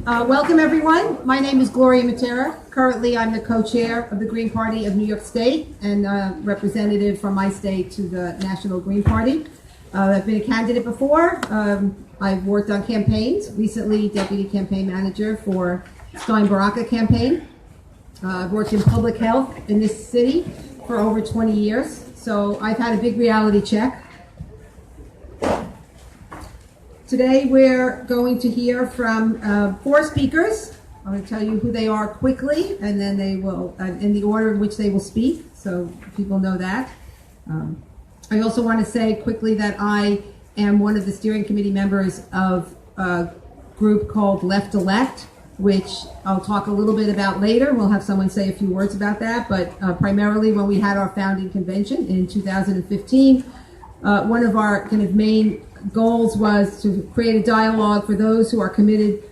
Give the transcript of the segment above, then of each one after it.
Welcome, everyone. My name is Gloria Matera. Currently, I'm the co-chair of the Green Party of New York State and representative from my state to the National Green Party. I've been a candidate before. I've worked on campaigns, recently deputy campaign manager for Stein campaign. I've worked in public health in this city for over 20 years, so I've had a big reality check. Today we're going to hear from 4 speakers. I'm going to tell you who they are quickly, and then they will, in the order in which they will speak, so people know that. I also want to say quickly that I am one of the steering committee members of a group called Left Elect, which I'll talk a little bit about later. We'll have someone say a few words about that, but primarily when we had our founding convention in 2015, one of our kind of main goals was to create a dialogue for those who are committed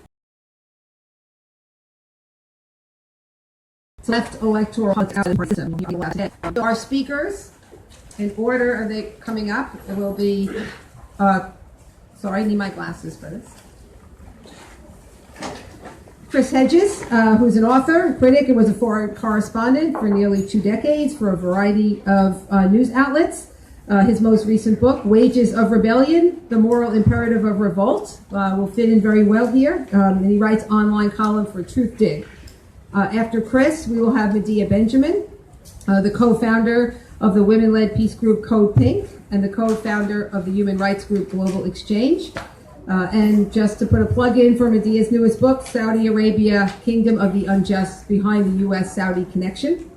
to left electoral system. Our speakers, in order are they coming up? It will be, sorry, I need my glasses for this. Chris Hedges, who's an author, critic, and was a foreign correspondent for nearly 2 decades for a variety of news outlets. His most recent book, Wages of Rebellion, The Moral Imperative of Revolt, will fit in very well here. And he writes online column for Truth Dig. After Chris, we will have Medea Benjamin, the co-founder of the women-led peace group Code Pink and the co-founder of the human rights group Global Exchange. And just to put a plug in for Medea's newest book, Saudi Arabia, Kingdom of the Unjust, Behind the U.S.-Saudi Connection.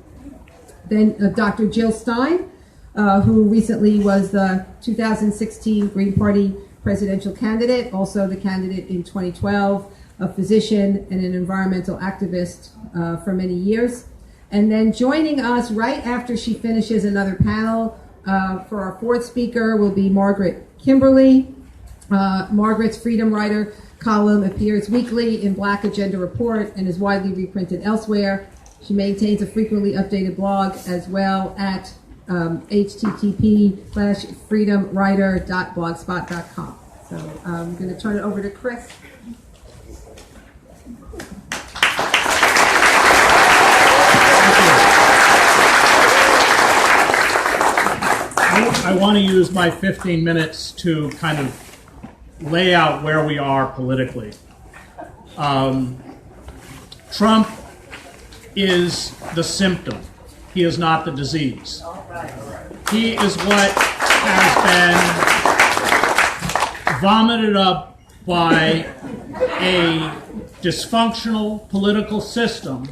Then Dr. Jill Stein, who recently was the 2016 Green Party presidential candidate, also the candidate in 2012, a physician and an environmental activist for many years. And then joining us right after she finishes another panel for our 4th speaker will be Margaret Kimberly. Margaret's Freedom Rider column appears weekly in Black Agenda Report and is widely reprinted elsewhere. She maintains a frequently updated blog as well at http:/freedomrider.blogspot.com. So I'm going to turn it over to Chris. I want to use my 15 minutes to kind of lay out where we are politically. Trump is the symptom. He is not the disease. He is what has been vomited up by a dysfunctional political system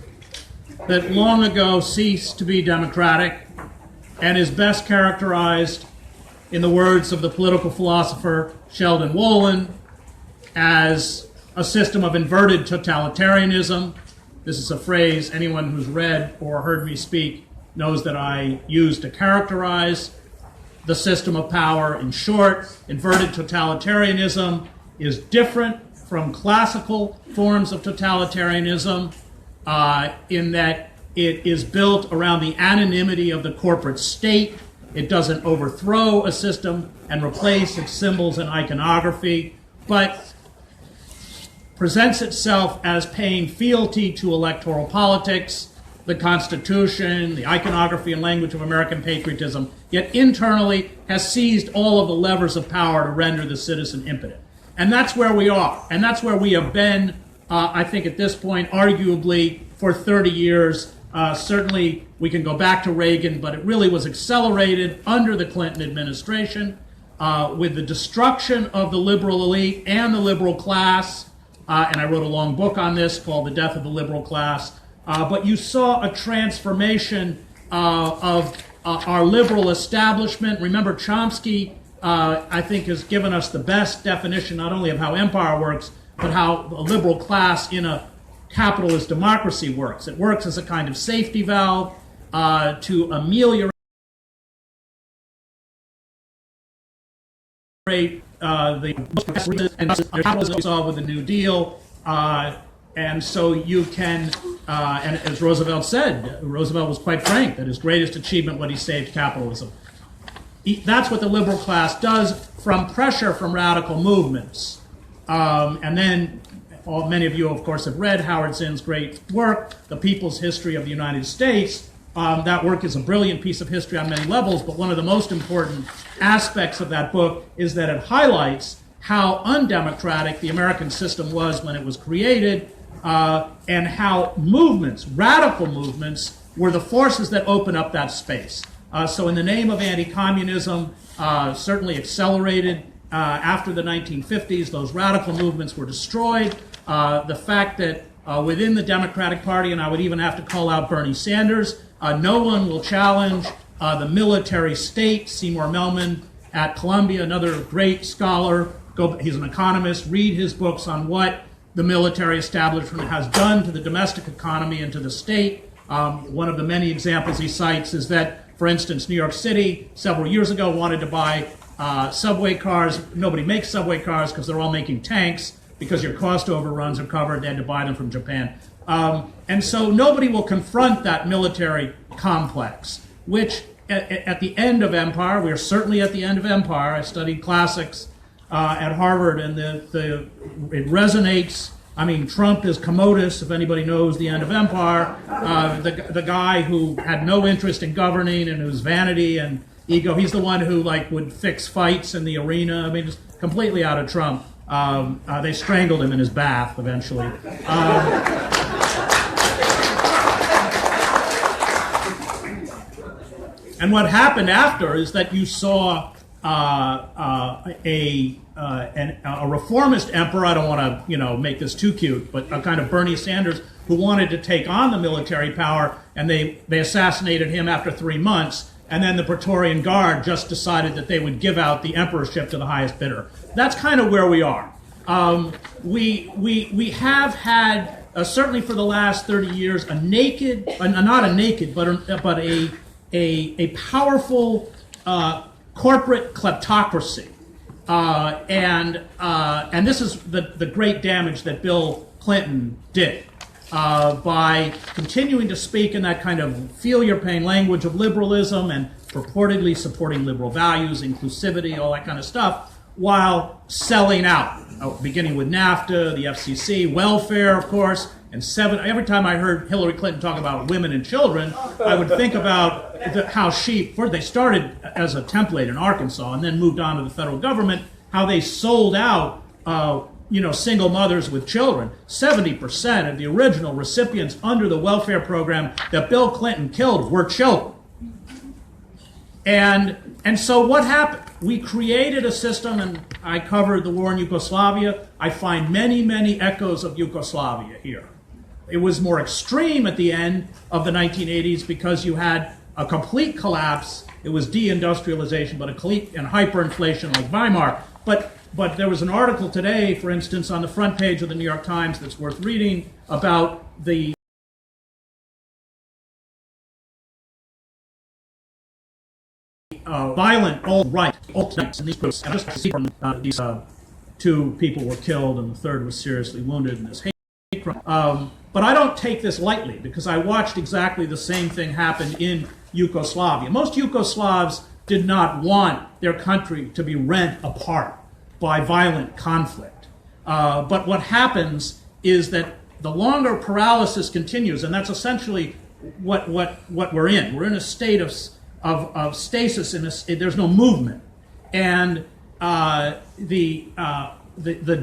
that long ago ceased to be democratic and is best characterized, in the words of the political philosopher Sheldon Wolin, as a system of inverted totalitarianism. This is a phrase anyone who's read or heard me speak knows that I use to characterize the system of power. In short, inverted totalitarianism is different from classical forms of totalitarianism in that it is built around the anonymity of the corporate state. It doesn't overthrow a system and replace its symbols and iconography, but presents itself as paying fealty to electoral politics, the Constitution, the iconography and language of American patriotism, yet internally has seized all of the levers of power to render the citizen impotent. And that's where we are. And that's where we have been, I think at this point, arguably for 30 years. Certainly we can go back to Reagan, but it really was accelerated under the Clinton administration with the destruction of the liberal elite and the liberal class. And I wrote a long book on this called The Death of the Liberal Class. But you saw a transformation of our liberal establishment. Remember, Chomsky, I think, has given us the best definition not only of how empire works, but how a liberal class in a capitalist democracy works. It works as a kind of safety valve to ameliorate the capitalism we saw with the New Deal. And so you can, and as Roosevelt said, Roosevelt was quite frank that his greatest achievement when he saved capitalism. that's what the liberal class does from pressure from radical movements. And then many of you, of course, have read Howard Zinn's great work, The People's History of the United States. That work is a brilliant piece of history on many levels, but one of the most important aspects of that book is that it highlights how undemocratic the American system was when it was created, and how movements, radical movements, were the forces that open up that space. So in the name of anti-communism, certainly accelerated after the 1950s, those radical movements were destroyed. The fact that within the Democratic Party, and I would even have to call out Bernie Sanders, no one will challenge the military state. Seymour Melman at Columbia, another great scholar, he's an economist, read his books on what the military establishment has done to the domestic economy and to the state. One of the many examples he cites is that, for instance, New York City several years ago wanted to buy subway cars. Nobody makes subway cars because they're all making tanks, because your cost overruns are covered. They had to buy them from Japan. And so nobody will confront that military complex, which at the end of empire, we are certainly at the end of empire. I studied classics at Harvard, and it resonates. I mean, Trump is Commodus, if anybody knows the end of empire. The guy who had no interest in governing and whose vanity and ego, he's the one who would fix fights in the arena. I mean, just completely out of Trump. They strangled him in his bath eventually. And what happened after is that you saw a reformist emperor. I don't want to make this too cute, but a kind of Bernie Sanders who wanted to take on the military power, and they assassinated him after 3 months. And then the Praetorian Guard just decided that they would give out the emperorship to the highest bidder. That's kind of where we are. We have had certainly for the last 30 years not a naked, but a powerful corporate kleptocracy, and this is the great damage that Bill Clinton did by continuing to speak in that kind of feel your pain language of liberalism and purportedly supporting liberal values, inclusivity, all that kind of stuff, while selling out, beginning with NAFTA, the FCC, welfare, of course. And every time I heard Hillary Clinton talk about women and children, I would think about how they started as a template in Arkansas and then moved on to the federal government, how they sold out, single mothers with children. 70% of the original recipients under the welfare program that Bill Clinton killed were children. And so what happened? We created a system, and I covered the war in Yugoslavia. I find many, many echoes of Yugoslavia here. It was more extreme at the end of the 1980s because you had a complete collapse. It was deindustrialization, but a complete and hyperinflation like Weimar. But there was an article today, for instance, on the front page of the New York Times that's worth reading about the violent alt-right, alt-nights in these groups. And just to see from these two people were killed and the third was seriously wounded in this hate crime. But I don't take this lightly because I watched exactly the same thing happen in Yugoslavia. Most Yugoslavs did not want their country to be rent apart by violent conflict. But what happens is that the longer paralysis continues, and that's essentially what we're in. We're in a state of stasis. There's no movement, and the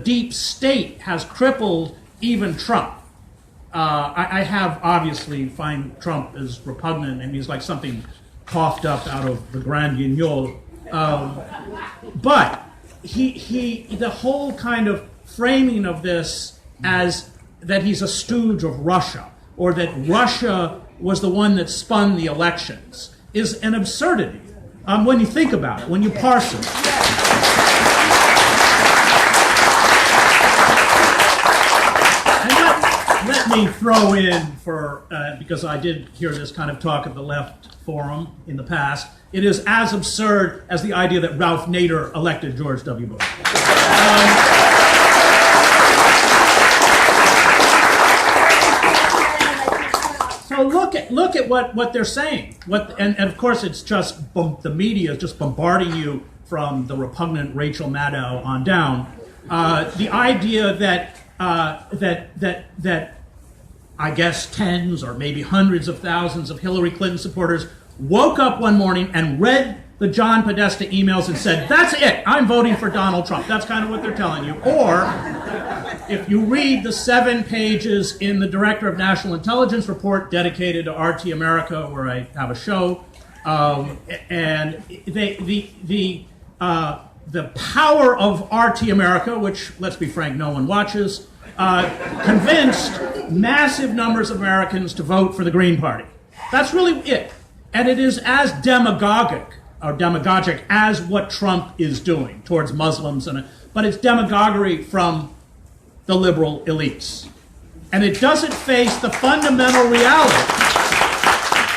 deep state has crippled even Trump. I have obviously find Trump as repugnant, and he's like something coughed up out of the Grand Guignol. But the whole kind of framing of this as that he's a stooge of Russia, or that Russia was the one that spun the elections, is an absurdity when you think about it, when you parse it. And let me throw in, because I did hear this kind of talk at the left forum in the past, it is as absurd as the idea that Ralph Nader elected George W. Bush. So look at what they're saying. And of course, it's just the media is just bombarding you from the repugnant Rachel Maddow on down. The idea that I guess tens or maybe hundreds of thousands of Hillary Clinton supporters woke up one morning and read the John Podesta emails and said, "That's it, I'm voting for Donald Trump." That's kind of what they're telling you. Or if you read the 7 pages in the Director of National Intelligence report dedicated to RT America, where I have a show, and the power of RT America, which, let's be frank, no one watches, convinced massive numbers of Americans to vote for the Green Party. That's really it. And it is as demagogic as what Trump is doing towards Muslims, but it's demagoguery from the liberal elites. And it doesn't face the fundamental reality.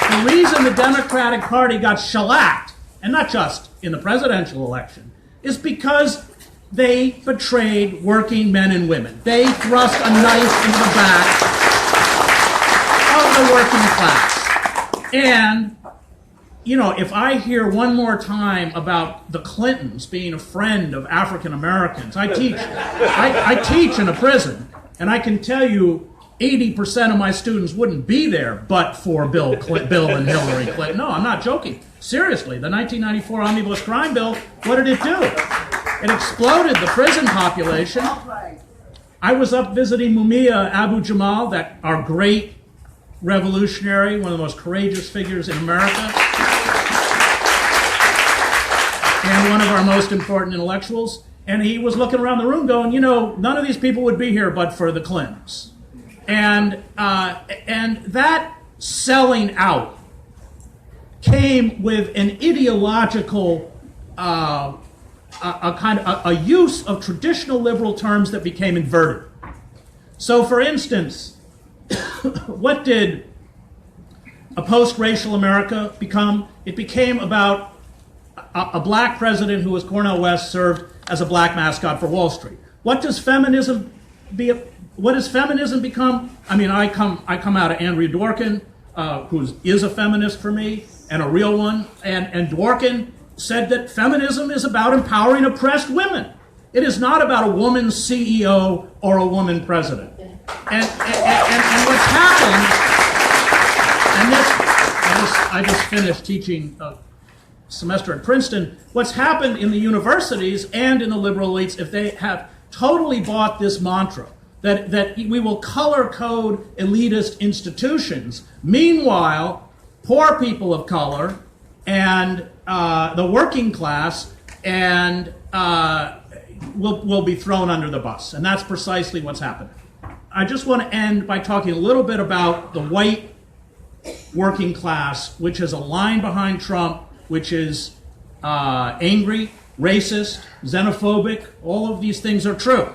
The reason the Democratic Party got shellacked, and not just in the presidential election, is because they betrayed working men and women. They thrust a knife into the back of the working class. And, you know, if I hear one more time about the Clintons being a friend of African Americans, I teach in a prison, and I can tell you 80% of my students wouldn't be there but for Bill and Hillary Clinton. No, I'm not joking. Seriously, the 1994 Omnibus Crime Bill, what did it do? It exploded the prison population. I was up visiting Mumia Abu-Jamal, our great revolutionary, one of the most courageous figures in America, and one of our most important intellectuals. And he was looking around the room going, you know, none of these people would be here but for the Clintons. And that selling out came with an ideological a use of traditional liberal terms that became inverted. So, for instance, what did a post-racial America become? It became about a black president who was Cornel West served as a black mascot for Wall Street. What does feminism become? I mean, I come out of Andrea Dworkin, who is a feminist for me and a real one, and Dworkin said that feminism is about empowering oppressed women. It is not about a woman CEO or a woman president. And what's happened, and I just finished teaching a semester at Princeton, what's happened in the universities and in the liberal elites, if they have totally bought this mantra, that we will color code elitist institutions. Meanwhile, poor people of color and the working class and will be thrown under the bus. And that's precisely what's happening. I just want to end by talking a little bit about the white working class, which is a line behind Trump, which is angry, racist, xenophobic. All of these things are true.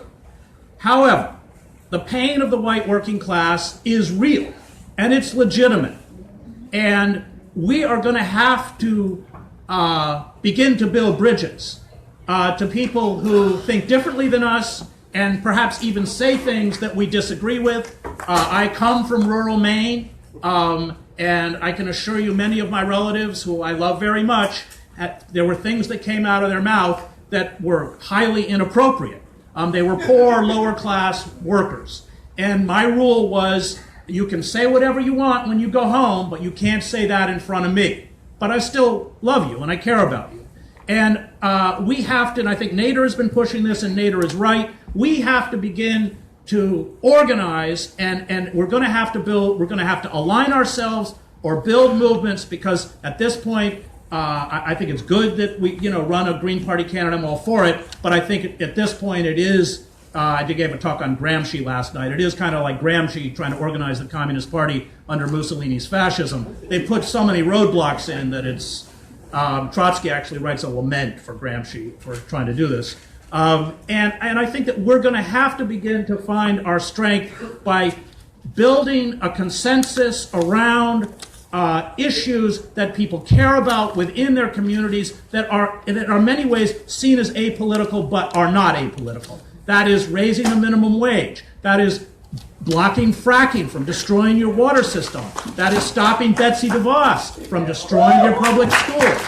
However, the pain of the white working class is real, and it's legitimate. And we are going to have to begin to build bridges to people who think differently than us and perhaps even say things that we disagree with. I come from rural Maine, and I can assure you many of my relatives, who I love very much, there were things that came out of their mouth that were highly inappropriate. They were poor, lower-class workers. And my rule was, you can say whatever you want when you go home, but you can't say that in front of me. But I still love you, and I care about you. And we have to, and I think Nader has been pushing this, and Nader is right, we have to begin to organize, and we're going to have to align ourselves or build movements, because at this point, I think it's good that we, run a Green Party candidate. I'm all for it, but I think at this point it is. I gave a talk on Gramsci last night. It is kind of like Gramsci trying to organize the Communist Party under Mussolini's fascism. They put so many roadblocks in that it's. Trotsky actually writes a lament for Gramsci for trying to do this. And I think that we're going to have to begin to find our strength by building a consensus around issues that people care about within their communities that are in many ways seen as apolitical but are not apolitical. That is raising the minimum wage. That is blocking fracking from destroying your water system. That is stopping Betsy DeVos from destroying your public schools.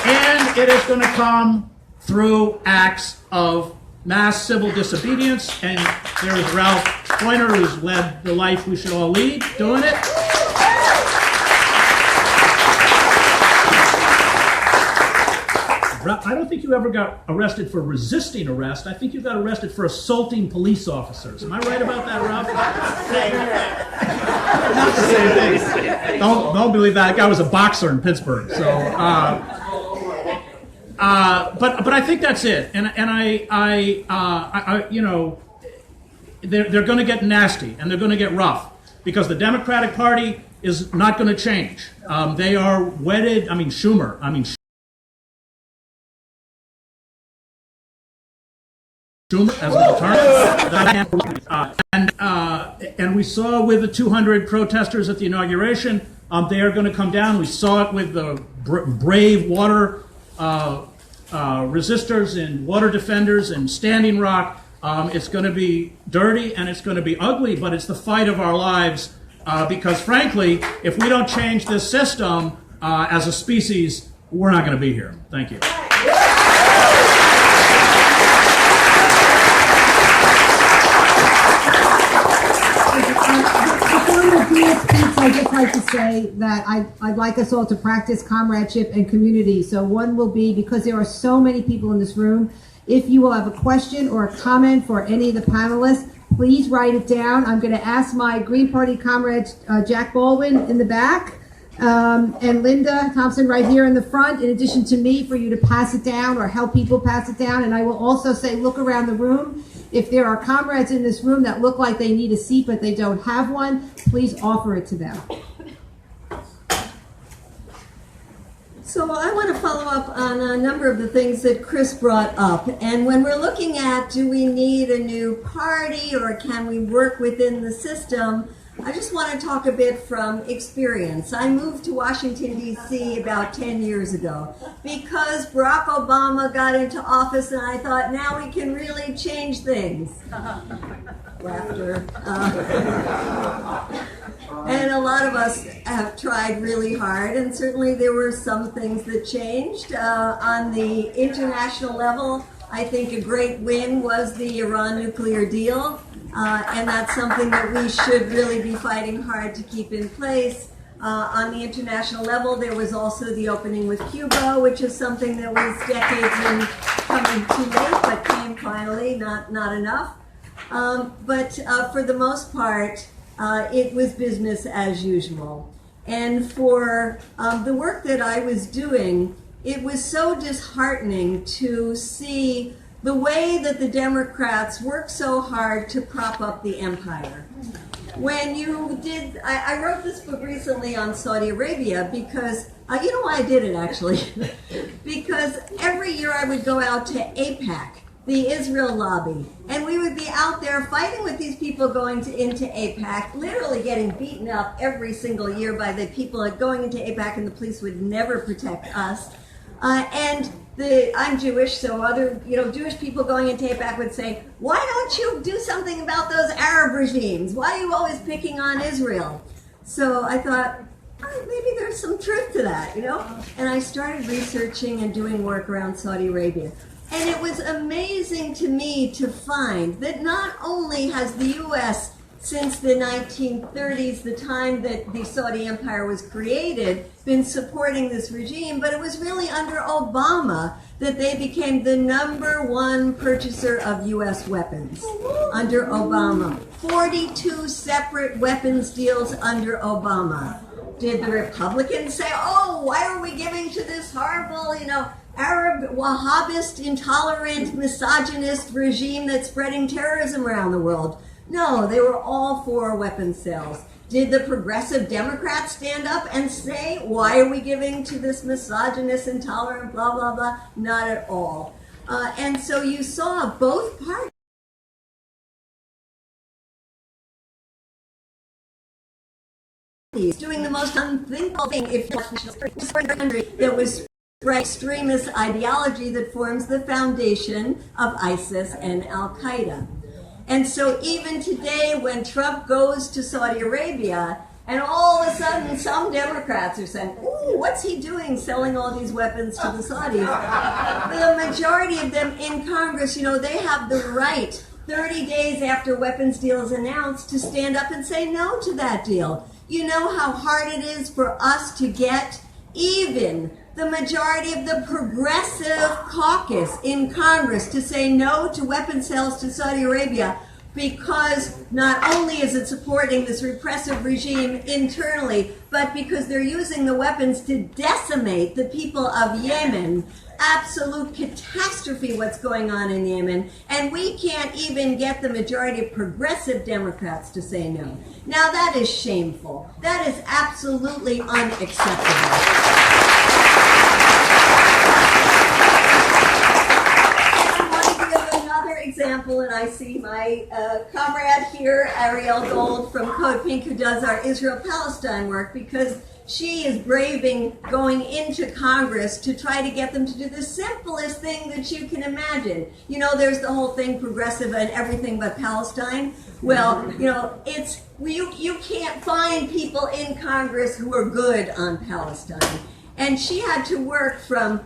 And it is going to come through acts of mass civil disobedience. And there's Ralph Pointer, who's led the life we should all lead, doing it. I don't think you ever got arrested for resisting arrest. I think you got arrested for assaulting police officers. Am I right about that, Ralph? Not the same thing. Don't believe that. That guy was a boxer in Pittsburgh. So, but I think that's it. And I you know, they're going to get nasty and they're going to get rough because the Democratic Party is not going to change. They are wedded. Schumer. As an alternative, and we saw with the 200 protesters at the inauguration, they are going to come down. We saw it with the brave water resistors and water defenders and Standing Rock. It's going to be dirty and it's going to be ugly, but it's the fight of our lives because, frankly, if we don't change this system as a species, we're not going to be here. Thank you. I'd just like to say that I'd like us all to practice comradeship and community. So one will be, because there are so many people in this room, if you will have a question or a comment for any of the panelists, please write it down. I'm going to ask my Green Party comrades, Jack Baldwin in the back, and Linda Thompson right here in the front, in addition to me, for you to pass it down or help people pass it down. And I will also say, look around the room. If there are comrades in this room that look like they need a seat but they don't have one, please offer it to them. So I want to follow up on a number of the things that Chris brought up. And when we're looking at, do we need a new party or can we work within the system, I just want to talk a bit from experience. I moved to Washington, D.C. about 10 years ago because Barack Obama got into office and I thought, now we can really change things. Laughter. And a lot of us have tried really hard, and certainly there were some things that changed. On the international level, I think a great win was the Iran nuclear deal. And that's something that we should really be fighting hard to keep in place. On the international level, there was also the opening with Cuba, which is something that was decades in coming too late, but came finally, not enough. But for the most part, it was business as usual. And for the work that I was doing, it was so disheartening to see the way that the Democrats worked so hard to prop up the empire. When you did, I wrote this book recently on Saudi Arabia because, you know why I did it actually? Because every year I would go out to AIPAC, the Israel lobby, and we would be out there fighting with these people going into AIPAC, literally getting beaten up every single year by the people going into AIPAC, and the police would never protect us. I'm Jewish, so other Jewish people going into AIPAC would say, why don't you do something about those Arab regimes? Why are you always picking on Israel? So I thought, maybe there's some truth to that, And I started researching and doing work around Saudi Arabia. And it was amazing to me to find that not only has the U.S. since the 1930s, the time that the Saudi Empire was created, been supporting this regime, but it was really under Obama that they became the #1 purchaser of U.S. weapons. Under Obama. 42 separate weapons deals under Obama. Did the Republicans say, oh, why are we giving to this horrible, Arab, Wahhabist, intolerant, misogynist regime that's spreading terrorism around the world? No, they were all for weapons sales. Did the progressive Democrats stand up and say, why are we giving to this misogynist, intolerant, blah, blah, blah? Not at all. And so you saw both parties doing the most unthinkable thing if that was extremist ideology that forms the foundation of ISIS and Al-Qaeda. And so even today, when Trump goes to Saudi Arabia, and all of a sudden some Democrats are saying, ooh, what's he doing selling all these weapons to the Saudis? The majority of them in Congress, they have the right 30 days after weapons deal is announced to stand up and say no to that deal. You know how hard it is for us to get even the majority of the progressive caucus in Congress to say no to weapon sales to Saudi Arabia, because not only is it supporting this repressive regime internally, but because they're using the weapons to decimate the people of Yemen. Absolute catastrophe what's going on in Yemen, and we can't even get the majority of progressive Democrats to say no. Now that is shameful. That is absolutely unacceptable. Example, and I see my comrade here, Ariel Gold from Code Pink, who does our Israel-Palestine work, because she is braving going into Congress to try to get them to do the simplest thing that you can imagine. There's the whole thing, progressive and everything but Palestine. Well, you can't find people in Congress who are good on Palestine. And she had to work from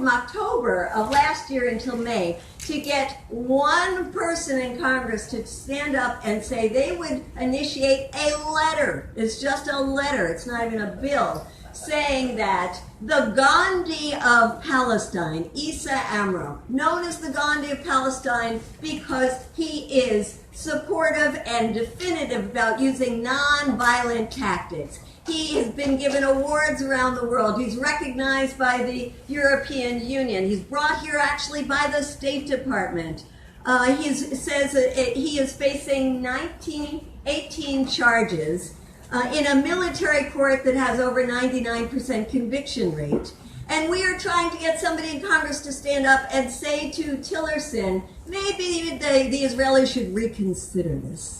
October of last year until May to get one person in Congress to stand up and say they would initiate a letter. It's just a letter. It's not even a bill, saying that the Gandhi of Palestine, Issa Amro, known as the Gandhi of Palestine because he is supportive and definitive about using non-violent tactics. He has been given awards around the world. He's recognized by the European Union. He's brought here actually by the State Department. He says that he is facing 18 charges in a military court that has over 99% conviction rate. And we are trying to get somebody in Congress to stand up and say to Tillerson, maybe the Israelis should reconsider this.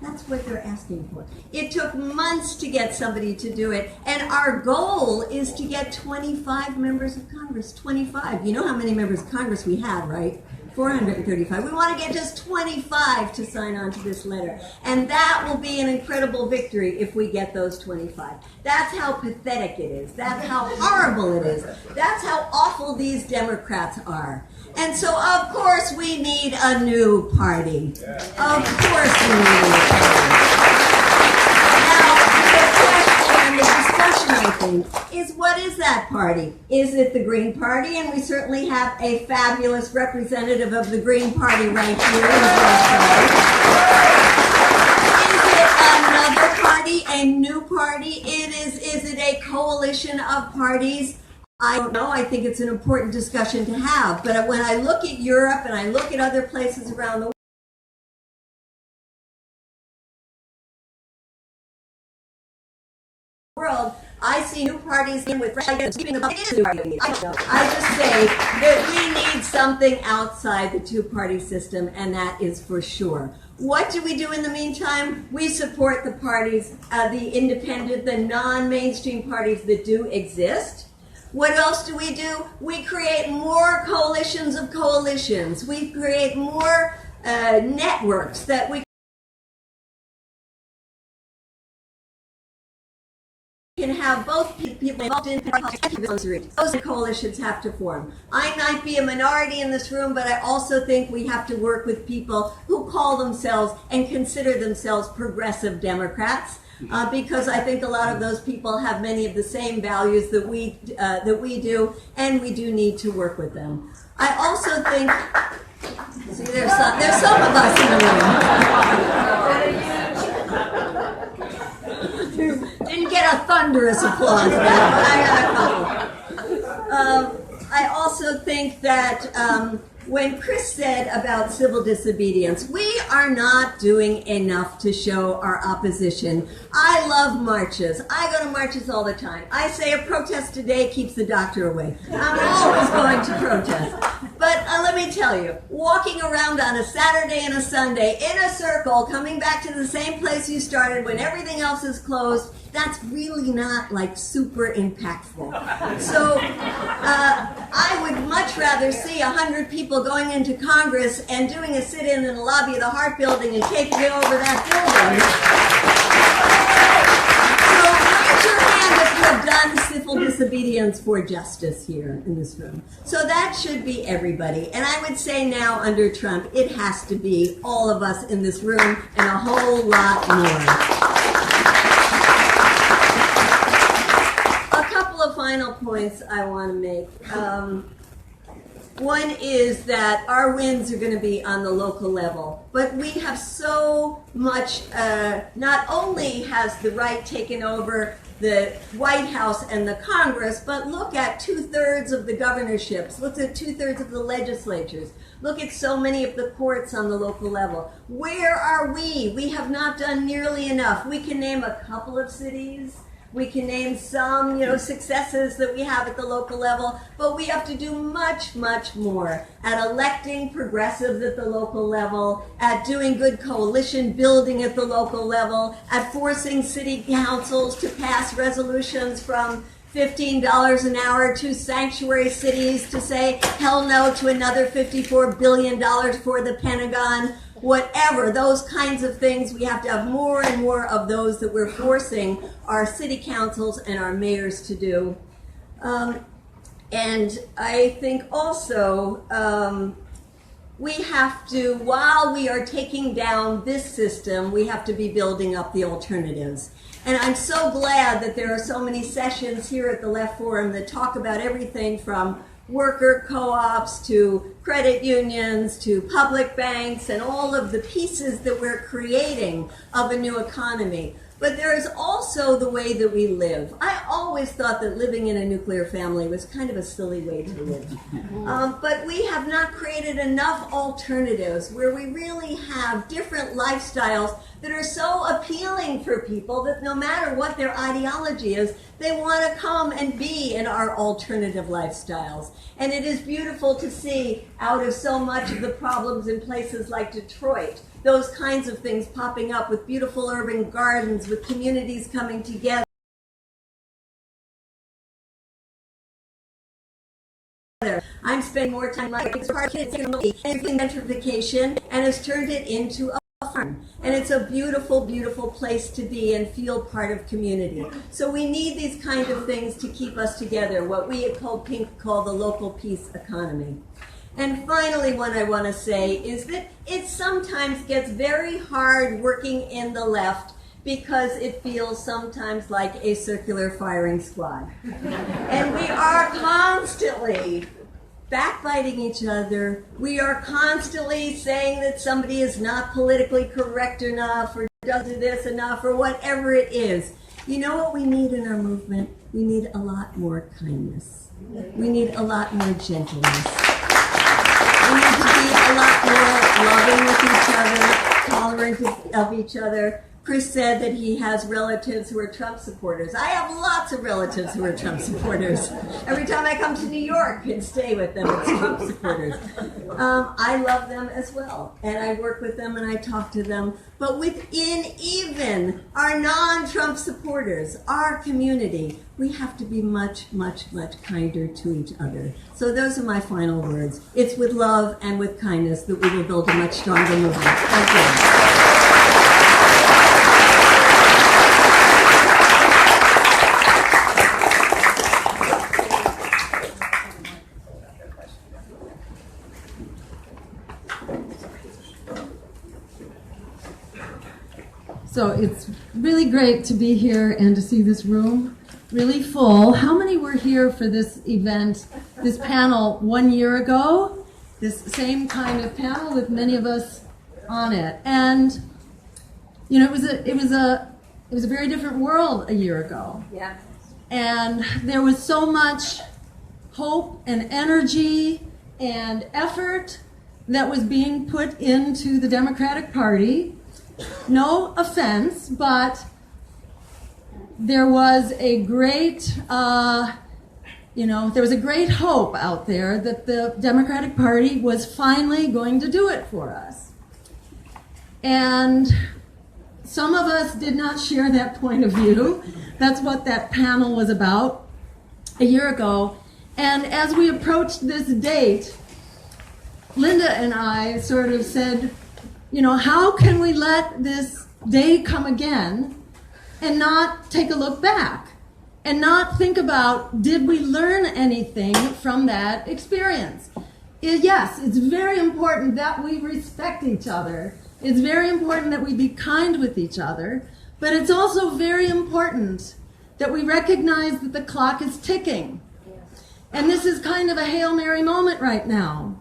That's what they're asking for. It took months to get somebody to do it, and our goal is to get 25 members of Congress. 25. You know how many members of Congress we have, right? 435. We want to get just 25 to sign on to this letter. And that will be an incredible victory if we get those 25. That's how pathetic it is. That's how horrible it is. That's how awful these Democrats are. And so, of course, we need a new party. Of course we need a new party. Now, the question and the discussion, I think, is what is that party? Is it the Green Party? And we certainly have a fabulous representative of the Green Party right here. Is it another party, a new party? Is it a coalition of parties? I don't know. I think it's an important discussion to have. But when I look at Europe and I look at other places around the world, I see new parties in with fresh ideas. I don't know. I just say that we need something outside the two-party system, and that is for sure. What do we do in the meantime? We support the parties, the independent, the non-mainstream parties that do exist. What else do? We create more coalitions of coalitions. We create more networks that we can have both people involved in politics. Those coalitions have to form. I might be a minority in this room, but I also think we have to work with people who call themselves and consider themselves progressive Democrats. Because I think a lot of those people have many of the same values that we do, and we do need to work with them. I also think, see, there's some of us in the room. Didn't get a thunderous applause, but I got a couple. I also think that when Chris said about civil disobedience, we are not doing enough to show our opposition. I love marches. I go to marches all the time. I say a protest today keeps the doctor away. I'm always going to protest. But let me tell you, walking around on a Saturday and a Sunday in a circle, coming back to the same place you started when everything else is closed, that's really not like super impactful. So I would much rather see 100 people going into Congress and doing a sit-in in the lobby of the Hart Building and taking it over that building. So raise your hand if you have done civil disobedience for justice here in this room. So that should be everybody. And I would say now under Trump, it has to be all of us in this room and a whole lot more. Final points I want to make. One is that our wins are going to be on the local level, but we have so much, not only has the right taken over the White House and the Congress, but look at 2/3 of the governorships, look at 2/3 of the legislatures, look at so many of the courts on the local level. Where are we? We have not done nearly enough. We can name a couple of cities. We can name some, successes that we have at the local level, but we have to do much, much more at electing progressives at the local level, at doing good coalition building at the local level, at forcing city councils to pass resolutions from $15 an hour to sanctuary cities to say hell no to another $54 billion for the Pentagon. Whatever, those kinds of things, we have to have more and more of those that we're forcing our city councils and our mayors to do. And I think also we have to, while we are taking down this system, we have to be building up the alternatives. And I'm so glad that there are so many sessions here at the Left Forum that talk about everything from worker co-ops to credit unions to public banks and all of the pieces that we're creating of a new economy. But there is also the way that we live. I always thought that living in a nuclear family was kind of a silly way to live. But we have not created enough alternatives where we really have different lifestyles that are so appealing for people that no matter what their ideology is, they want to come and be in our alternative lifestyles. And it is beautiful to see out of so much of the problems in places like Detroit, those kinds of things popping up with beautiful urban gardens, with communities coming together. I'm spending more time like kids in gentrification and has turned it into a farm. And it's a beautiful, beautiful place to be and feel part of community. So we need these kind of things to keep us together, what we at Cold Pink call the local peace economy. And finally, what I want to say is that it sometimes gets very hard working in the left because it feels sometimes like a circular firing squad. And we are constantly backbiting each other. We are constantly saying that somebody is not politically correct enough or doesn't do this enough or whatever it is. You know what we need in our movement? We need a lot more kindness. We need a lot more gentleness. We need to be a lot more loving with each other, tolerant of each other. Chris said that he has relatives who are Trump supporters. I have lots of relatives who are Trump supporters. Every time I come to New York and stay with them, it's Trump supporters. I love them as well, and I work with them and I talk to them. But within even our non-Trump supporters, our community, we have to be much, much, much kinder to each other. So those are my final words. It's with love and with kindness that we will build a much stronger movement. Thank you. So it's really great to be here and to see this room really full. How many were here for this event, this panel 1 year ago? This same kind of panel with many of us on it. And you know, it was a very different world a year ago. Yeah. And there was so much hope and energy and effort that was being put into the Democratic Party. No offense, but there was a great, there was a great hope out there that the Democratic Party was finally going to do it for us. And some of us did not share that point of view. That's what that panel was about a year ago. And as we approached this date, Linda and I sort of said, you know, how can we let this day come again and not take a look back and not think about, did we learn anything from that experience? Yes, it's very important that we respect each other. It's very important that we be kind with each other, but it's also very important that we recognize that the clock is ticking. And this is kind of a Hail Mary moment right now.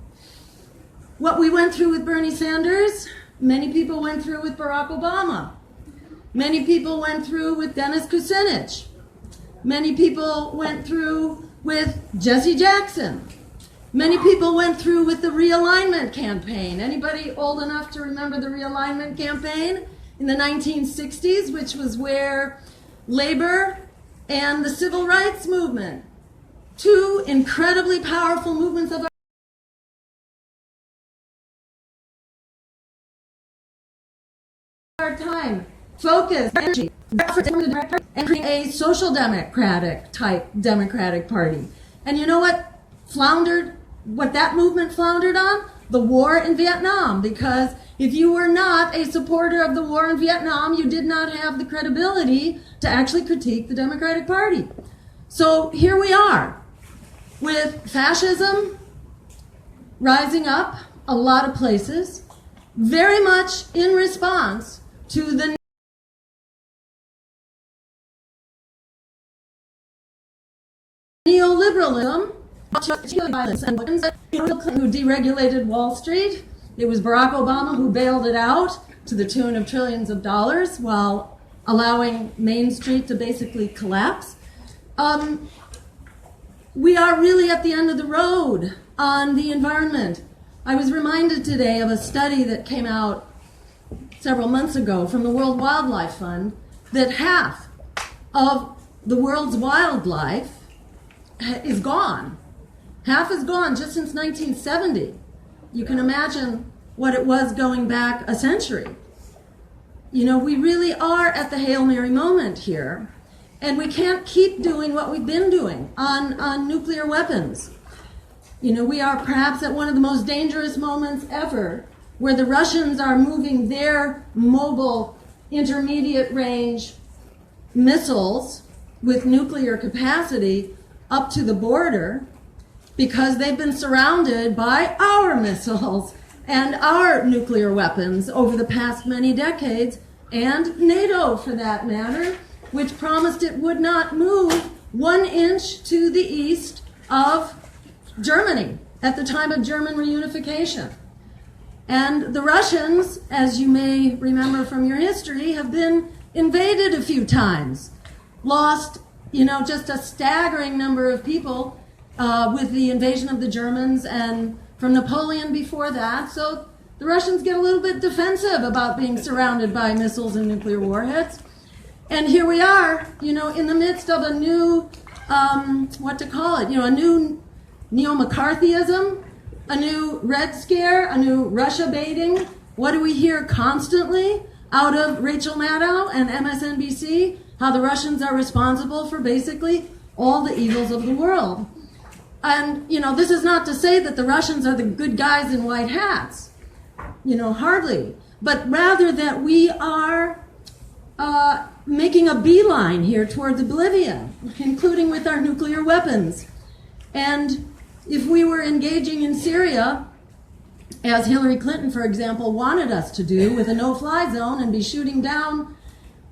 What we went through with Bernie Sanders, many people went through with Barack Obama. Many people went through with Dennis Kucinich. Many people went through with Jesse Jackson. Many people went through with the realignment campaign. Anybody old enough to remember the realignment campaign in the 1960s, which was where labor and the civil rights movement, two incredibly powerful movements of our time, focus, energy, and create a social democratic type Democratic Party. And you know what floundered? What that movement floundered on? The war in Vietnam. Because if you were not a supporter of the war in Vietnam, you did not have the credibility to actually critique the Democratic Party. So here we are with fascism rising up a lot of places, very much in response to the neoliberalism who deregulated Wall Street. It was Barack Obama who bailed it out to the tune of trillions of dollars while allowing Main Street to basically collapse. We are really at the end of the road on the environment. I was reminded today of a study that came out several months ago from the World Wildlife Fund that half of the world's wildlife is gone. Half is gone just since 1970. You can imagine what it was going back a century. You know, we really are at the Hail Mary moment here, and we can't keep doing what we've been doing on nuclear weapons. You know, we are perhaps at one of the most dangerous moments ever, where the Russians are moving their mobile intermediate range missiles with nuclear capacity up to the border because they've been surrounded by our missiles and our nuclear weapons over the past many decades, and NATO for that matter, which promised it would not move 1 inch to the east of Germany at the time of German reunification. And the Russians, as you may remember from your history, have been invaded a few times, lost, you know, just a staggering number of people with the invasion of the Germans and from Napoleon before that. So the Russians get a little bit defensive about being surrounded by missiles and nuclear warheads. And here we are, you know, in the midst of a new, a new neo-McCarthyism, a new Red Scare, a new Russia baiting. What do we hear constantly out of Rachel Maddow and MSNBC? How the Russians are responsible for basically all the evils of the world. And, you know, this is not to say that the Russians are the good guys in white hats. You know, hardly. But rather that we are making a beeline here towards oblivion, including with our nuclear weapons. And if we were engaging in Syria, as Hillary Clinton, for example, wanted us to do with a no-fly zone and be shooting down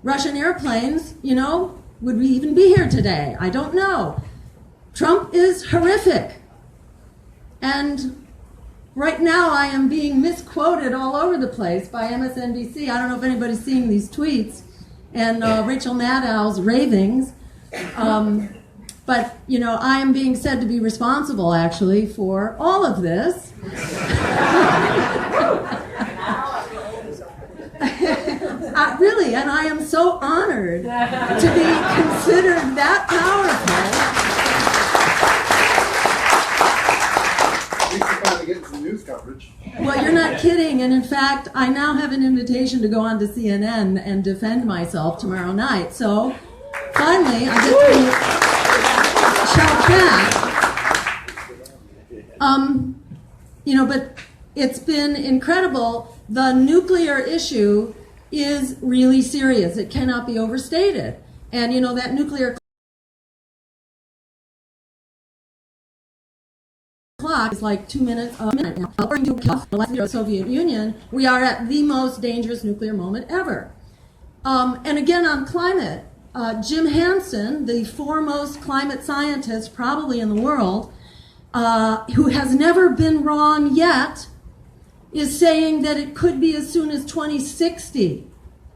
Russian airplanes, you know, would we even be here today? I don't know. Trump is horrific. And right now I am being misquoted all over the place by MSNBC. I don't know if anybody's seeing these tweets and Rachel Maddow's ravings. But, you know, I am being said to be responsible, actually, for all of this. Really, and I am so honored to be considered that powerful. At least you're finally getting some news coverage. Well, you're not kidding. And in fact, I now have an invitation to go on to CNN and defend myself tomorrow night. So finally, I get to shout back. But it's been incredible. The nuclear issue is really serious. It cannot be overstated. And, that nuclear clock is like 2 minutes, a minute now. According to the Soviet Union, we are at the most dangerous nuclear moment ever. And again, on climate, Jim Hansen, the foremost climate scientist probably in the world, who has never been wrong yet, is saying that it could be as soon as 2060.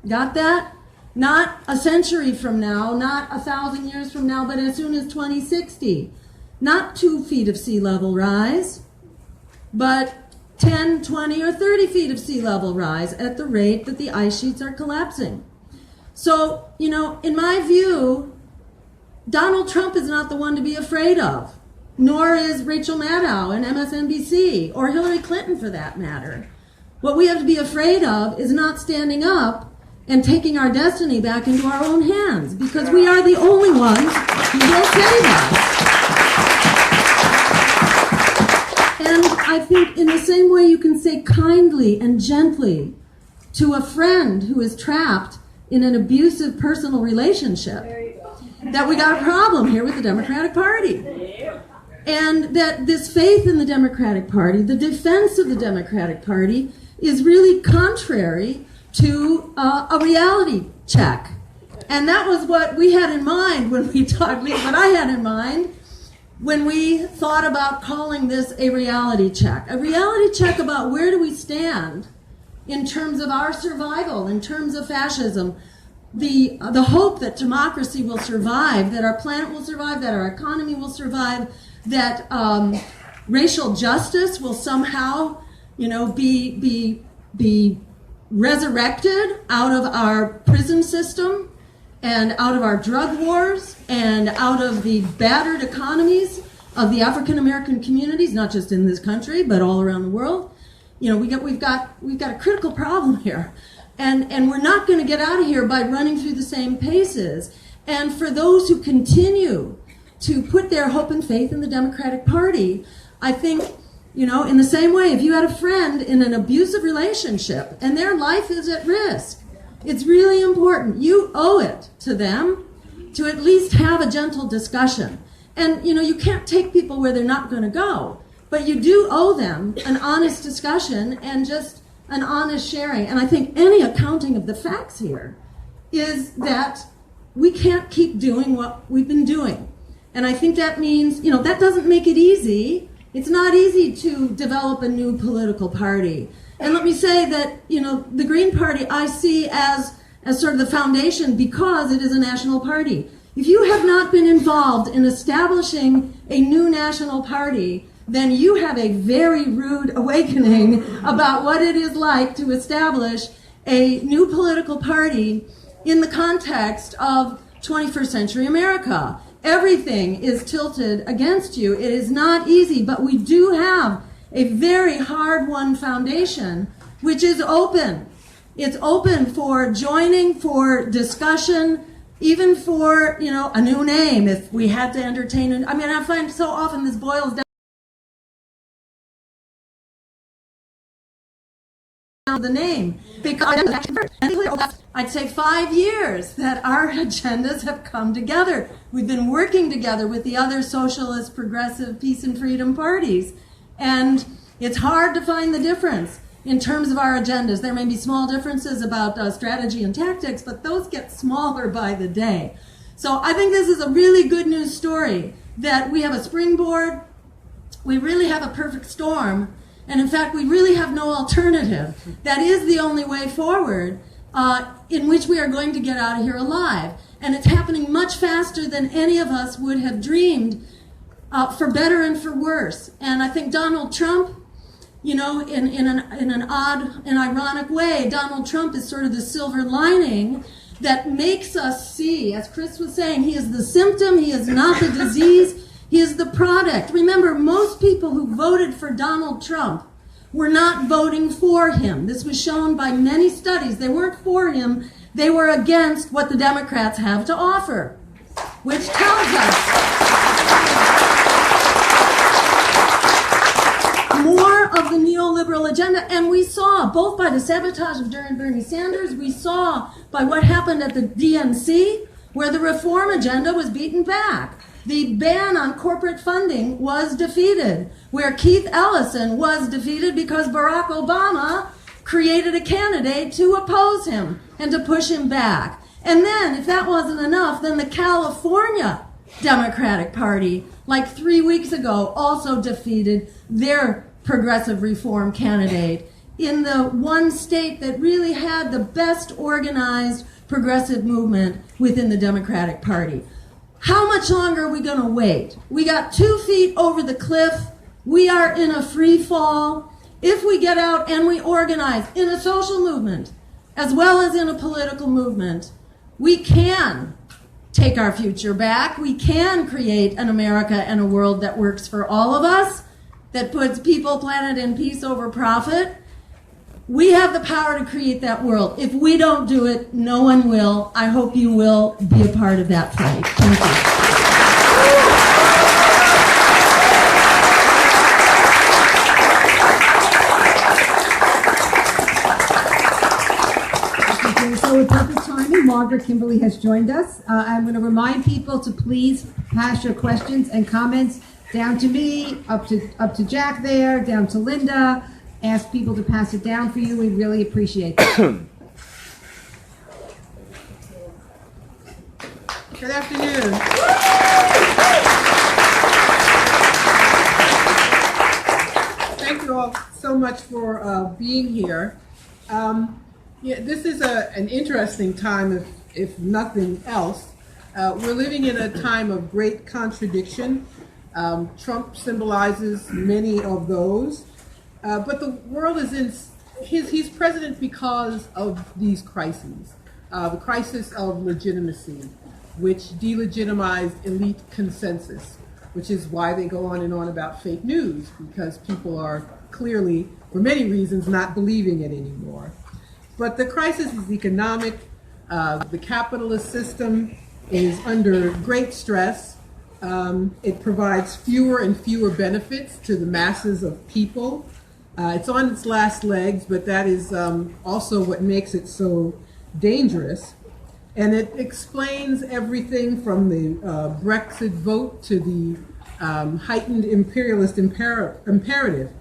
Got that? Not a century from now, not 1,000 years from now, but as soon as 2060. Not 2 feet of sea level rise, but 10, 20, or 30 feet of sea level rise at the rate that the ice sheets are collapsing. So, in my view, Donald Trump is not the one to be afraid of, nor is Rachel Maddow and MSNBC, or Hillary Clinton for that matter. What we have to be afraid of is not standing up and taking our destiny back into our own hands, because we are the only ones who will save us. And I think in the same way you can say kindly and gently to a friend who is trapped in an abusive personal relationship that we got a problem here with the Democratic Party. And that this faith in the Democratic Party, the defense of the Democratic Party, is really contrary to a reality check. And that was what we had in mind when we talked, what I had in mind when we thought about calling this a reality check. A reality check about where do we stand in terms of our survival, in terms of fascism, the hope that democracy will survive, that our planet will survive, that our economy will survive, that racial justice will somehow, be resurrected out of our prison system and out of our drug wars and out of the battered economies of the African American communities, not just in this country but all around the world. We've got a critical problem here, and we're not going to get out of here by running through the same paces. And for those who continue to put their hope and faith in the Democratic Party, I think, in the same way, if you had a friend in an abusive relationship and their life is at risk, it's really important. You owe it to them to at least have a gentle discussion. And, you can't take people where they're not going to go, but you do owe them an honest discussion and just an honest sharing. And I think any accounting of the facts here is that we can't keep doing what we've been doing. And I think that means, that doesn't make it easy. It's not easy to develop a new political party. And let me say that, the Green Party I see as sort of the foundation because it is a national party. If you have not been involved in establishing a new national party, then you have a very rude awakening about what it is like to establish a new political party in the context of 21st century America. Everything is tilted against you. It is not easy, but we do have a very hard-won foundation, which is open. It's open for joining, for discussion, even for, a new name if we had to entertain it. I find so often this boils down the name, because I'd say 5 years that our agendas have come together. We've been working together with the other socialist, progressive, peace and freedom parties, and it's hard to find the difference in terms of our agendas. There may be small differences about strategy and tactics, but those get smaller by the day. So I think this is a really good news story, that we have a springboard, we really have a perfect storm, and in fact, we really have no alternative. That is the only way forward in which we are going to get out of here alive. And it's happening much faster than any of us would have dreamed, for better and for worse. And I think Donald Trump, in an odd and ironic way, Donald Trump is sort of the silver lining that makes us see, as Chris was saying, he is the symptom, he is not the disease. He is the product. Remember, most people who voted for Donald Trump were not voting for him. This was shown by many studies. They weren't for him. They were against what the Democrats have to offer, which tells us more of the neoliberal agenda. And we saw, both by the sabotage of Bernie Sanders, we saw by what happened at the DNC, where the reform agenda was beaten back. The ban on corporate funding was defeated, where Keith Ellison was defeated because Barack Obama created a candidate to oppose him and to push him back. And then, if that wasn't enough, then the California Democratic Party, like 3 weeks ago, also defeated their progressive reform candidate in the one state that really had the best organized progressive movement within the Democratic Party. How much longer are we going to wait? We got 2 feet over the cliff. We are in a free fall. If we get out and we organize in a social movement as well as in a political movement, we can take our future back. We can create an America and a world that works for all of us, that puts people, planet, and peace over profit. We have the power to create that world. If we don't do it, no one will. I hope you will be a part of that fight. Thank you. So with perfect timing, Margaret Kimberly has joined us. I'm going to remind people to please pass your questions and comments down to me, up to Jack there, down to Linda. Ask people to pass it down for you. We really appreciate that. Good afternoon. Thank you all so much for being here. This is an interesting time, if nothing else. We're living in a time of great contradiction. Trump symbolizes many of those. But the world is he's president because of these crises. The crisis of legitimacy, which delegitimized elite consensus, which is why they go on and on about fake news, because people are clearly, for many reasons, not believing it anymore. But the crisis is economic. The capitalist system is under great stress. It provides fewer and fewer benefits to the masses of people. It's on its last legs, but that is also what makes it so dangerous. And it explains everything from the Brexit vote to the heightened imperialist imperative.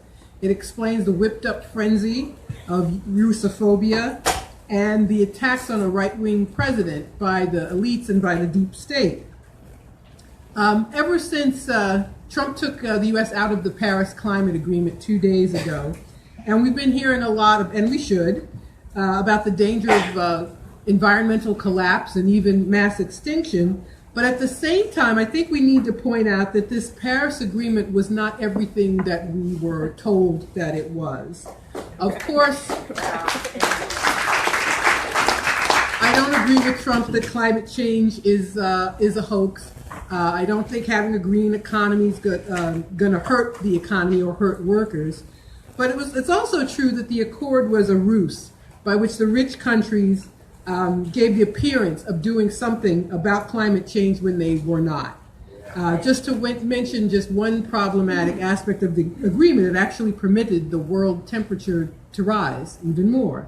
It explains the whipped-up frenzy of Russophobia and the attacks on a right-wing president by the elites and by the deep state. Ever since Trump took the U.S. out of the Paris Climate Agreement 2 days ago, and we've been hearing a lot of, and we should, about the danger of environmental collapse and even mass extinction. But at the same time, I think we need to point out that this Paris Agreement was not everything that we were told that it was. Of course, I don't agree with Trump that climate change is a hoax. I don't think having a green economy is going to hurt the economy or hurt workers. But it's also true that the accord was a ruse by which the rich countries gave the appearance of doing something about climate change when they were not. Just to mention just one problematic aspect of the agreement, it actually permitted the world temperature to rise even more.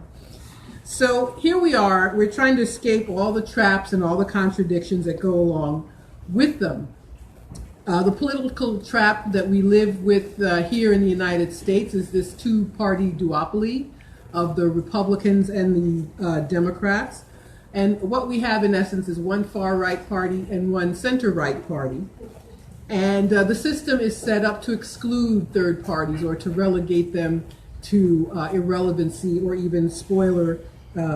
So here we are, we're trying to escape all the traps and all the contradictions that go along with them. The political trap that we live with here in the United States is this two-party duopoly of the Republicans and the Democrats. And what we have in essence is one far-right party and one center-right party. And the system is set up to exclude third parties or to relegate them to irrelevancy or even spoiler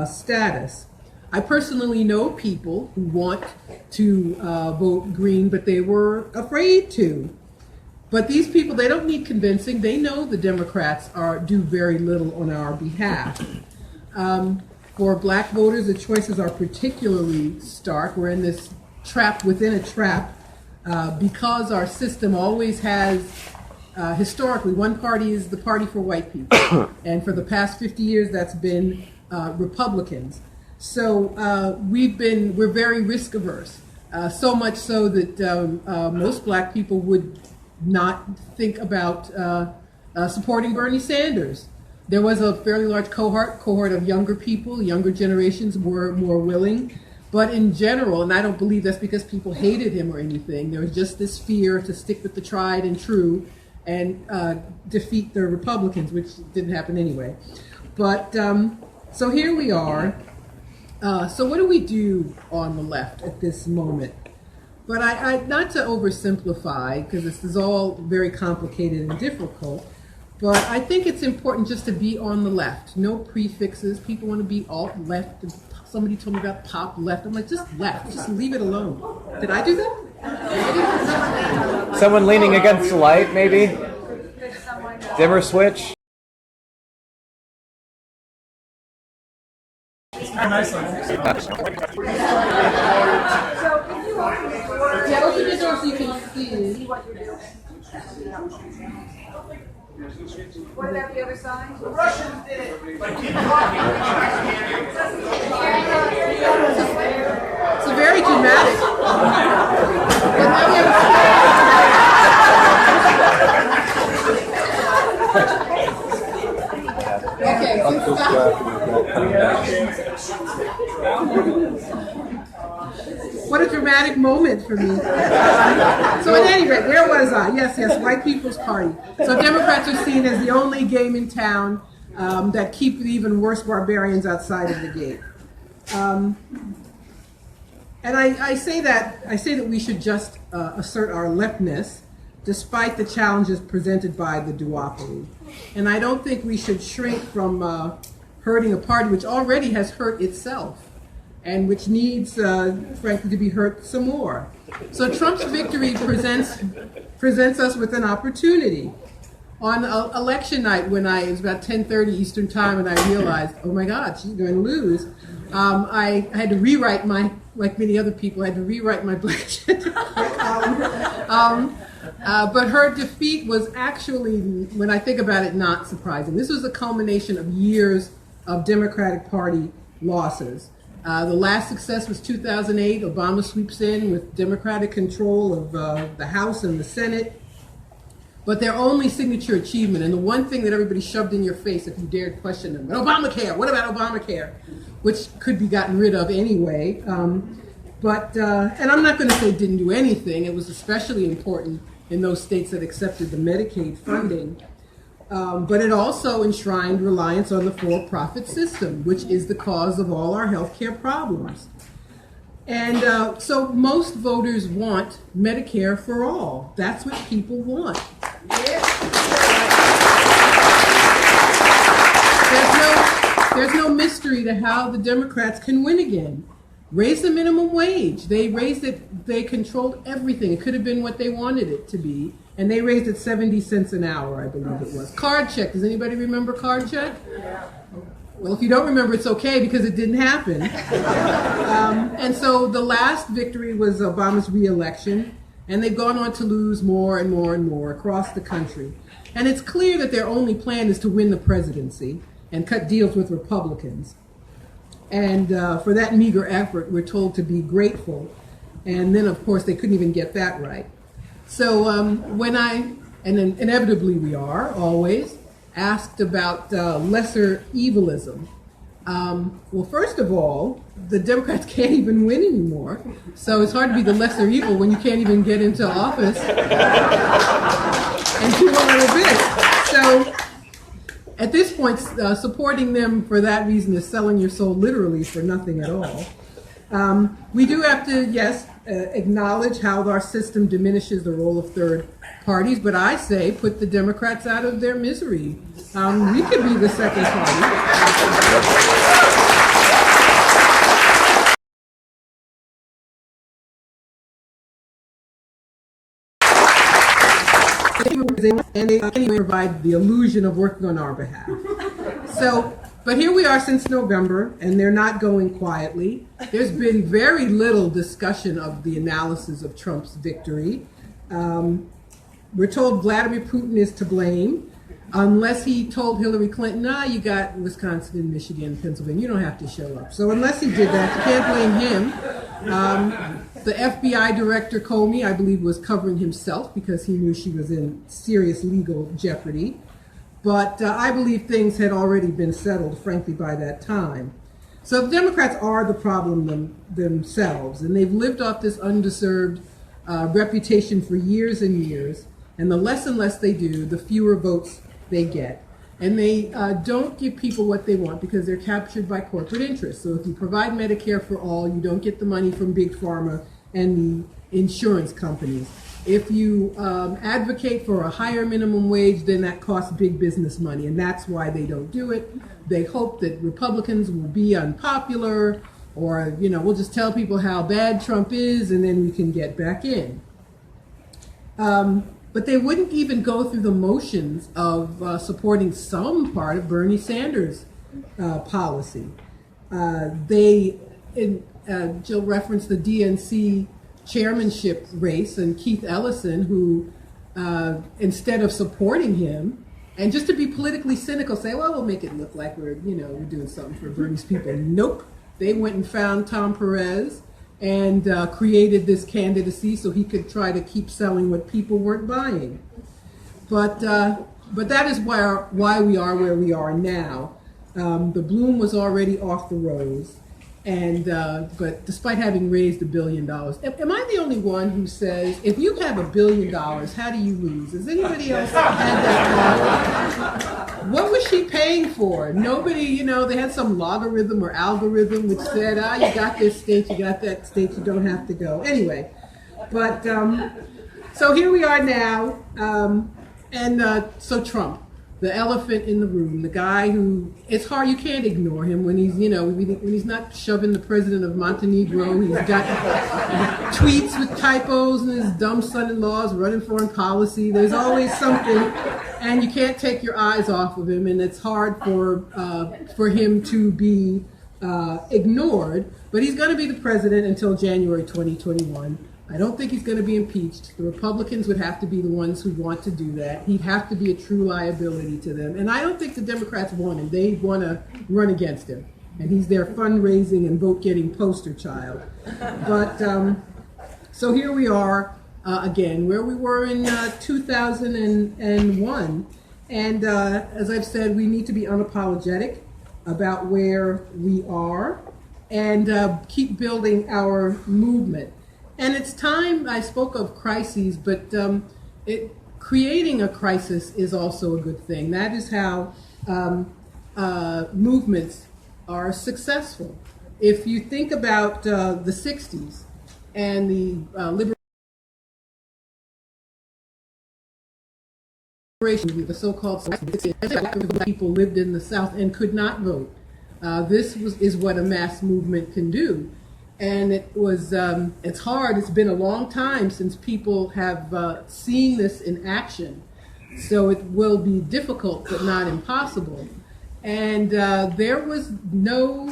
status. I personally know people who want to vote green, but they were afraid to. But these people, they don't need convincing. They know the Democrats do very little on our behalf. For black voters, the choices are particularly stark. We're in this trap within a trap because our system always has historically, one party is the party for white people. And for the past 50 years, that's been Republicans. So we're very risk averse. So much so that most black people would not think about supporting Bernie Sanders. There was a fairly large cohort of younger people, younger generations were more willing. But in general, and I don't believe that's because people hated him or anything, there was just this fear to stick with the tried and true and defeat the Republicans, which didn't happen anyway. But so here we are. So what do we do on the left at this moment? But I not to oversimplify, because this is all very complicated and difficult, but I think it's important just to be on the left. No prefixes. People want to be alt-left. Somebody told me about pop left. I'm like, just left. Just leave it alone. Did I do that? Someone leaning against the light, maybe? Dimmer switch? Yeah, open the door so you can see. What about the other side? The Russians did it. It's a very dramatic. But now we have okay, what a dramatic moment for me. So at any rate, where was I? Yes, White People's Party. So Democrats are seen as the only game in town that keep the even worse barbarians outside of the gate. And I say that we should just assert our leftness despite the challenges presented by the duopoly. And I don't think we should shrink from hurting a party which already has hurt itself and which needs, frankly, to be hurt some more. So Trump's victory presents us with an opportunity. On election night, when it was about 10:30 Eastern Time, and I realized, oh my God, she's going to lose, I had to rewrite like many other people, I had to rewrite my Black Agenda. But her defeat was actually, when I think about it, not surprising. This was a culmination of years of Democratic Party losses. The last success was 2008. Obama sweeps in with Democratic control of the House and the Senate. But their only signature achievement, and the one thing that everybody shoved in your face if you dared question them, Obamacare, what about Obamacare? Which could be gotten rid of anyway. And I'm not going to say it didn't do anything. It was especially important in those states that accepted the Medicaid funding. But it also enshrined reliance on the for-profit system, which is the cause of all our healthcare problems. And so most voters want Medicare for all. That's what people want. There's no mystery to how the Democrats can win again. Raise the minimum wage. They raised it, they controlled everything. It could have been what they wanted it to be. And they raised it 70 cents an hour, I believe it was. Card check. Does anybody remember card check? Well, if you don't remember, it's okay because it didn't happen. And so the last victory was Obama's re-election, and they've gone on to lose more and more and more across the country. And it's clear that their only plan is to win the presidency and cut deals with Republicans. And for that meager effort, we're told to be grateful. And then, of course, they couldn't even get that right. So when and inevitably we are, always, asked about lesser evilism. Well, first of all, the Democrats can't even win anymore. So it's hard to be the lesser evil when you can't even get into office and do a little bit. So at this point, supporting them for that reason is selling your soul literally for nothing at all. We do have to, yes, acknowledge how our system diminishes the role of third parties, but I say put the Democrats out of their misery. We could be the second party. And they provide the illusion of working on our behalf. So, but here we are since November, and they're not going quietly. There's been very little discussion of the analysis of Trump's victory. We're told Vladimir Putin is to blame, unless he told Hillary Clinton, you got Wisconsin and Michigan and Pennsylvania, you don't have to show up. So unless he did that, you can't blame him. The FBI director, Comey, I believe, was covering himself because he knew she was in serious legal jeopardy. But I believe things had already been settled, frankly, by that time. So the Democrats are the problem themselves, and they've lived off this undeserved reputation for years and years. And the less and less they do, the fewer votes they get. And they don't give people what they want because they're captured by corporate interests. So if you provide Medicare for all, you don't get the money from Big Pharma and the insurance companies. If you advocate for a higher minimum wage, then that costs big business money, and that's why they don't do it. They hope that Republicans will be unpopular, or we'll just tell people how bad Trump is, and then we can get back in. But they wouldn't even go through the motions of supporting some part of Bernie Sanders' policy. Jill referenced the DNC chairmanship race, and Keith Ellison, who instead of supporting him, and just to be politically cynical, say, well, we'll make it look like we're doing something for Bernie's people. Nope. They went and found Tom Perez and created this candidacy so he could try to keep selling what people weren't buying. But that is why we are where we are now. The bloom was already off the rose. And but despite having raised $1 billion, am I the only one who says, if you have $1 billion, how do you lose? Has anybody else had that thought? What was she paying for? Nobody, they had some logarithm or algorithm which said, you got this state, you got that state, you don't have to go. Anyway, but so here we are now, so Trump. The elephant in the room, the guy who, it's hard, you can't ignore him when he's, when he's not shoving the president of Montenegro, he's got tweets with typos and his dumb son-in-laws running foreign policy. There's always something, and you can't take your eyes off of him, and it's hard for him to be ignored. But he's going to be the president until January 2021. I don't think he's going to be impeached. The Republicans would have to be the ones who want to do that. He'd have to be a true liability to them. And I don't think the Democrats want him. They want to run against him. And he's their fundraising and vote-getting poster child. But so here we are again, where we were in 2001. And as I've said, we need to be unapologetic about where we are and keep building our movement. And it's time, I spoke of crises, but creating a crisis is also a good thing. That is how movements are successful. If you think about the 60s and the liberation, the so-called people lived in the South and could not vote. This is what a mass movement can do. And it was, it's hard. It's been a long time since people have seen this in action. So it will be difficult, but not impossible. And there was no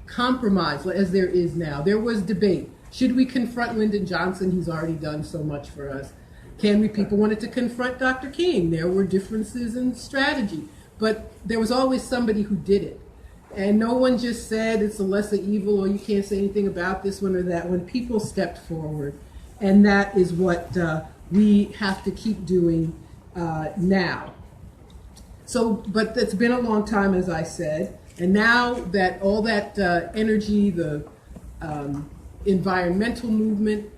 compromise as there is now. There was debate. Should we confront Lyndon Johnson? He's already done so much for us. People wanted to confront Dr. King. There were differences in strategy. But there was always somebody who did it. And no one just said it's a lesser evil or you can't say anything about this one or that one. People stepped forward. And that is what we have to keep doing now. So, but it's been a long time, as I said. And now that all that energy, the environmental movement,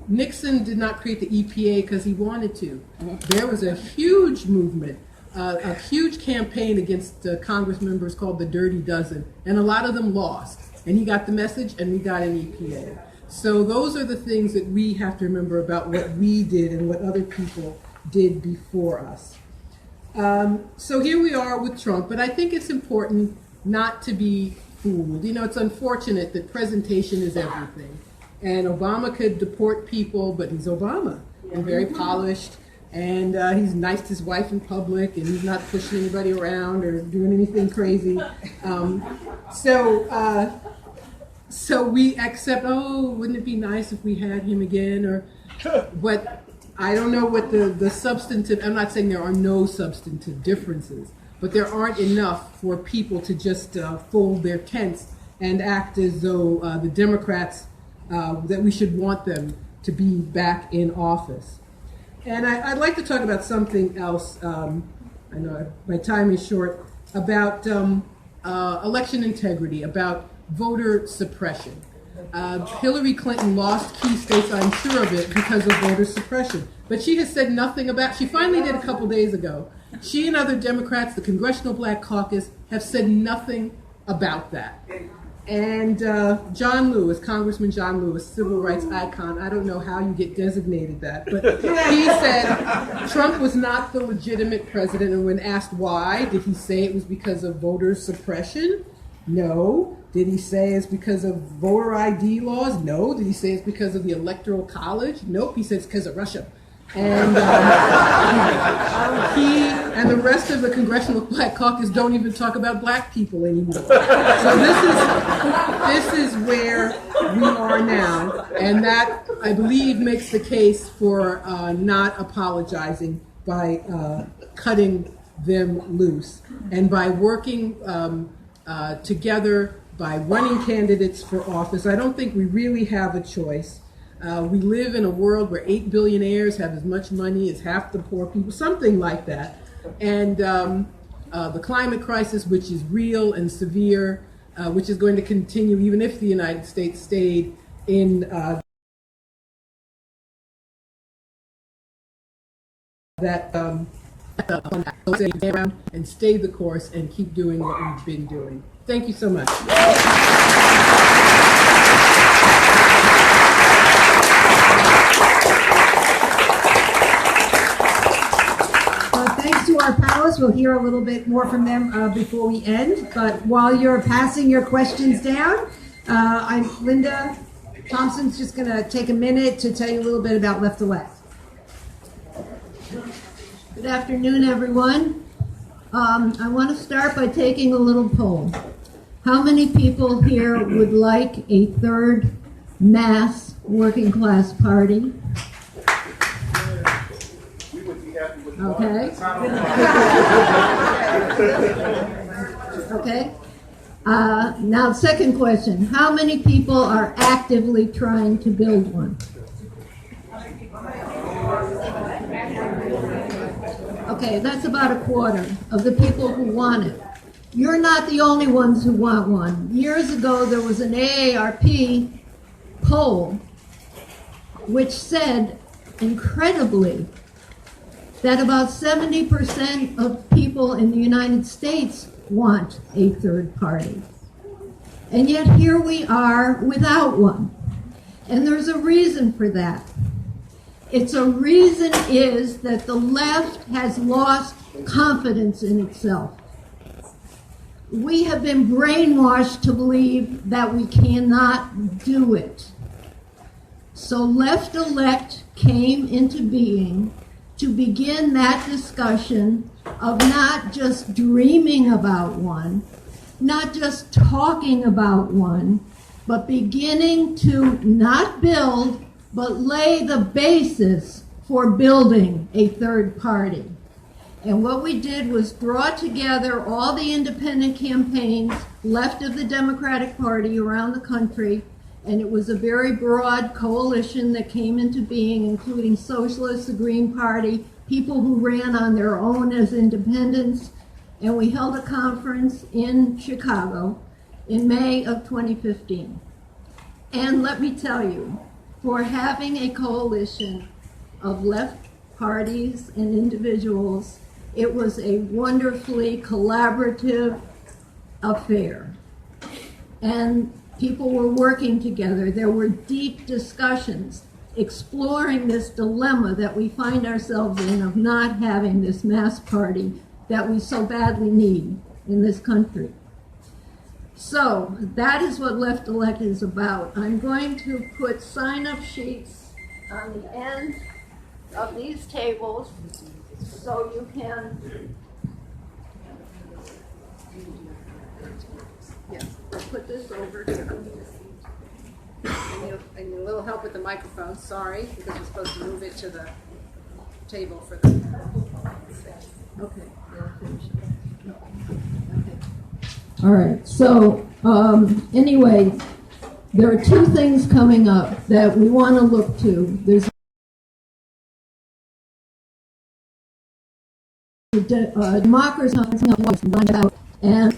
Nixon did not create the EPA because he wanted to. There was a huge movement. A huge campaign against Congress members called the Dirty Dozen, and a lot of them lost. And he got the message, and we got an EPA. So those are the things that we have to remember about what we did and what other people did before us. So here we are with Trump, but I think it's important not to be fooled. It's unfortunate that presentation is everything. And Obama could deport people, but he's Obama and very polished. And he's nice to his wife in public, and he's not pushing anybody around or doing anything crazy. So we accept, wouldn't it be nice if we had him again? But I don't know what the substantive, I'm not saying there are no substantive differences, but there aren't enough for people to just fold their tents and act as though the Democrats, that we should want them to be back in office. And I'd like to talk about something else, I know my time is short, about election integrity, about voter suppression. Hillary Clinton lost key states, I'm sure of it, because of voter suppression. But she has said nothing about, she finally did a couple days ago. She and other Democrats, the Congressional Black Caucus, have said nothing about that. And John Lewis, Congressman John Lewis, civil rights icon, I don't know how you get designated that, but he said Trump was not the legitimate president, and when asked why, did he say it was because of voter suppression? No. Did he say it's because of voter ID laws? No. Did he say it's because of the Electoral College? Nope. He said it's because of Russia. And he and the rest of the Congressional Black Caucus don't even talk about black people anymore. So this is where we are now, and that, I believe, makes the case for not apologizing by cutting them loose and by working together, by running candidates for office. I don't think we really have a choice. We live in a world where 8 billionaires have as much money as half the poor people, something like that. And the climate crisis, which is real and severe, which is going to continue even if the United States stayed in stay around and stay the course and keep doing what we've been doing. Thank you so much. Thanks to our panelists. We'll hear a little bit more from them before we end. But while you're passing your questions down, Linda Thompson's just going to take a minute to tell you a little bit about Left to Left. Good afternoon, everyone. I want to start by taking a little poll. How many people here would like a third mass working class party? Okay. Okay. Now, second question. How many people are actively trying to build one? Okay, that's about a quarter of the people who want it. You're not the only ones who want one. Years ago, there was an AARP poll which said, incredibly, that about 70% of people in the United States want a third party. And yet here we are without one. And there's a reason for that. The reason is that the left has lost confidence in itself. We have been brainwashed to believe that we cannot do it. So Left Elect came into being to begin that discussion of not just dreaming about one, not just talking about one, but beginning to not build, but lay the basis for building a third party. And what we did was draw together all the independent campaigns left of the Democratic Party around the country, and it was a very broad coalition that came into being, including socialists, the Green Party, people who ran on their own as independents, and we held a conference in Chicago in May of 2015. And let me tell you, for having a coalition of left parties and individuals, it was a wonderfully collaborative affair. And people were working together. There were deep discussions exploring this dilemma that we find ourselves in of not having this mass party that we so badly need in this country. So that is what Left Elect is about. I'm going to put sign-up sheets on the end of these tables so you can put this over here. I need a little help with the microphone, sorry, because we're supposed to move it to the table for the... Okay. All right. So anyway, there are two things coming up that we want to look to. There's democracy and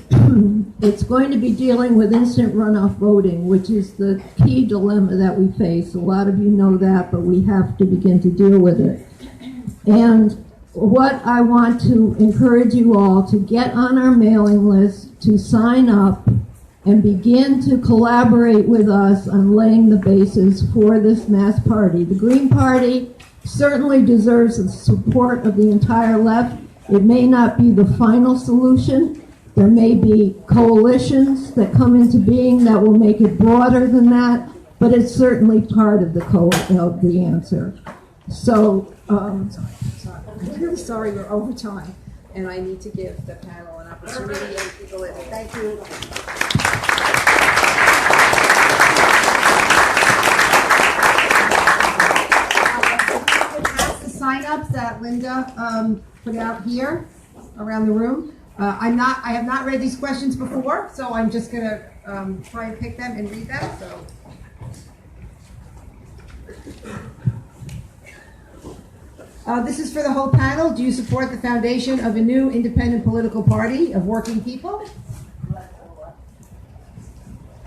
it's going to be dealing with instant runoff voting, which is the key dilemma that we face. A lot of you know that, but we have to begin to deal with it. And what I want to encourage you all to get on our mailing list, to sign up, and begin to collaborate with us on laying the basis for this mass party. The Green Party certainly deserves the support of the entire left. It may not be the final solution. There may be coalitions that come into being that will make it broader than that, but it's certainly part of the answer. So, I'm really sorry we're over time, and I need to give the panel an opportunity and people in. Thank you. Pass the sign-ups that Linda put out here around the room. I have not read these questions before, so I'm just going to try and pick them and read them. So. This is for the whole panel. Do you support the foundation of a new independent political party of working people?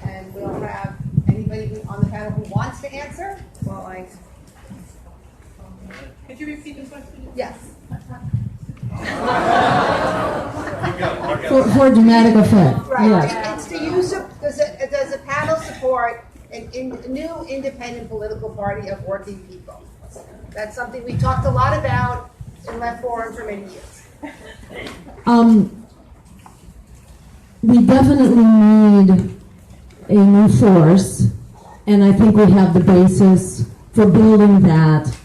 And we'll have anybody on the panel who wants to answer. Could you repeat the question? Yes. for dramatic effect. Right. Yes. It's the use of, does the panel support a new independent political party of working people? That's something we talked a lot about in Left Forum for many years. We definitely need a new force, and I think we have the basis for building that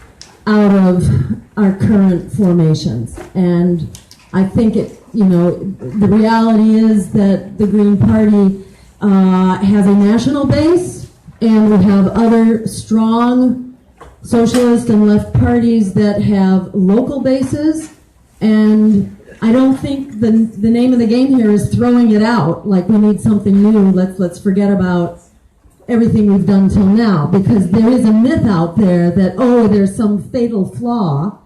out of our current formations. And I think the reality is that the Green Party has a national base, and we have other strong socialist and left parties that have local bases, and I don't think the name of the game here is throwing it out like we need something new. Let's forget about everything we've done till now, because there is a myth out there that there's some fatal flaw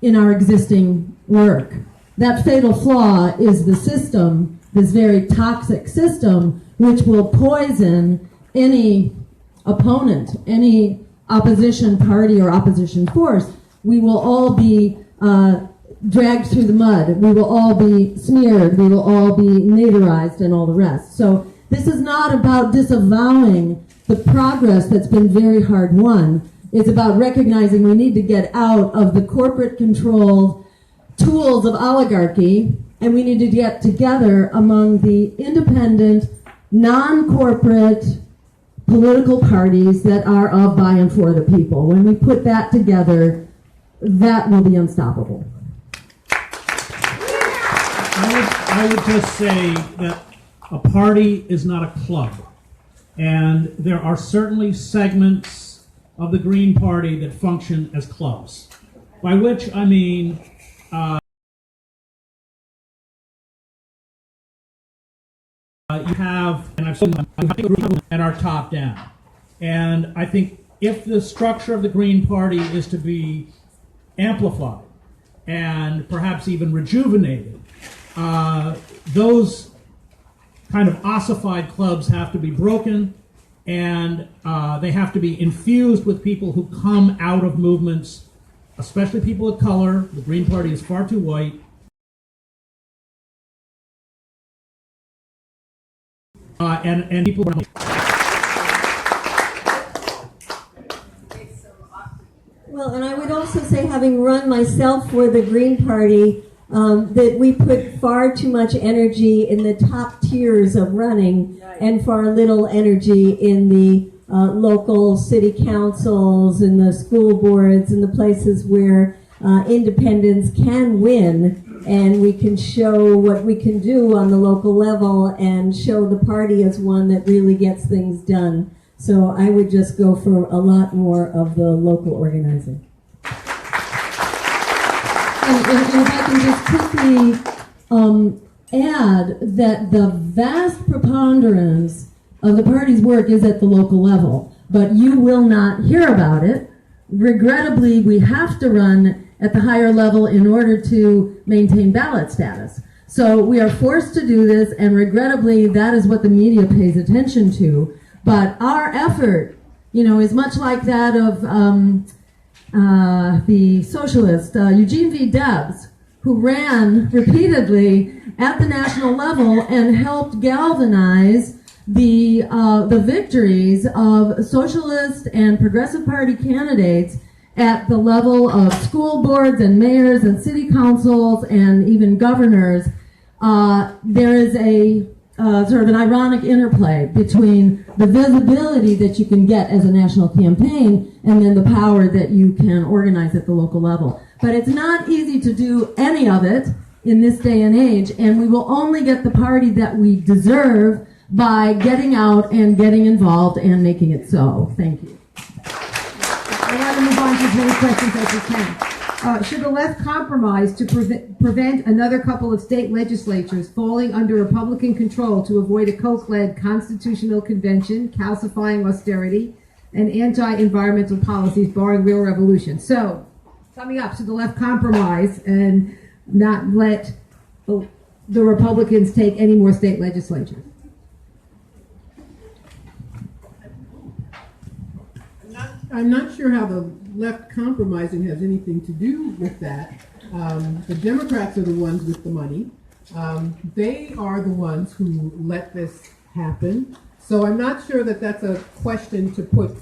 in our existing work. That fatal flaw is the system, this very toxic system, which will poison any opponent, any opposition party or opposition force. We will all be dragged through the mud. We will all be smeared. We will all be natorized and all the rest. So this is not about disavowing the progress that's been very hard won. It's about recognizing we need to get out of the corporate-controlled tools of oligarchy, and we need to get together among the independent, non-corporate political parties that are of, by, and for the people. When we put that together, that will be unstoppable. I would just say that a party is not a club. And there are certainly segments of the Green Party that function as clubs. By which I mean you have, and I've seen them, that are top down. And I think if the structure of the Green Party is to be amplified and perhaps even rejuvenated, those kind of ossified clubs have to be broken, and they have to be infused with people who come out of movements, especially people of color. The Green Party is far too white. And people. Well, and I would also say, having run myself for the Green Party, that we put far too much energy in the top tiers of running and far little energy in the local city councils and the school boards and the places where independents can win, and we can show what we can do on the local level and show the party as one that really gets things done. So I would just go for a lot more of the local organizing. And if I can just quickly add that the vast preponderance of the party's work is at the local level, but you will not hear about it. Regrettably, we have to run at the higher level in order to maintain ballot status. So we are forced to do this, and regrettably, that is what the media pays attention to. But our effort, is much like that of the socialist Eugene V. Debs, who ran repeatedly at the national level and helped galvanize the victories of socialist and progressive party candidates at the level of school boards and mayors and city councils and even governors. There is a sort of an ironic interplay between the visibility that you can get as a national campaign and then the power that you can organize at the local level. But it's not easy to do any of it in this day and age, and we will only get the party that we deserve by getting out and getting involved and making it so. Thank you. I want to move on to as many questions as we can. Should the left compromise to prevent another couple of state legislatures falling under Republican control to avoid a Koch-led constitutional convention, calcifying austerity, and anti-environmental policies barring real revolution? So, summing up, should the left compromise and not let the Republicans take any more state legislatures? I'm not sure how the left compromising has anything to do with that. The Democrats are the ones with the money. They are the ones who let this happen. So I'm not sure that that's a question to put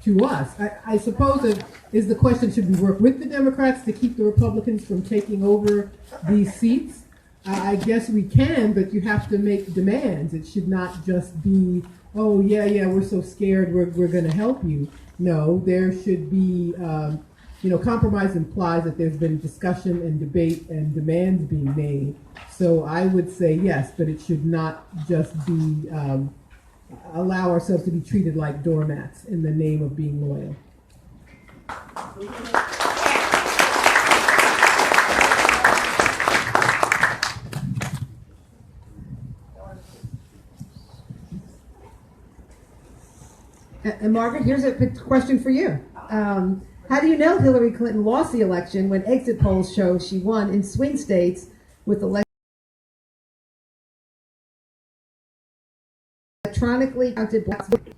to us. I suppose it is the question, should we work with the Democrats to keep the Republicans from taking over these seats? I guess we can, but you have to make demands. It should not just be, oh, yeah, we're so scared, we're going to help you. No, there should be, compromise implies that there's been discussion and debate and demands being made. So I would say yes, but it should not just be, allow ourselves to be treated like doormats in the name of being loyal. And Margaret, here's a question for you. How do you know Hillary Clinton lost the election when exit polls show she won in swing states with electronically counted black votes?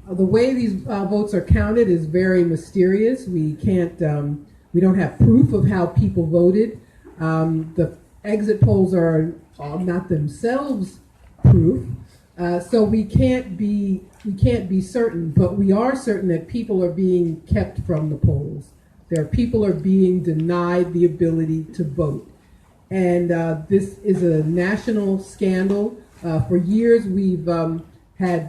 The way these votes are counted is very mysterious. We don't have proof of how people voted. The exit polls are not themselves proof, so we can't be certain. But we are certain that people are being kept from the polls. People are being denied the ability to vote, and this is a national scandal. For years, we've had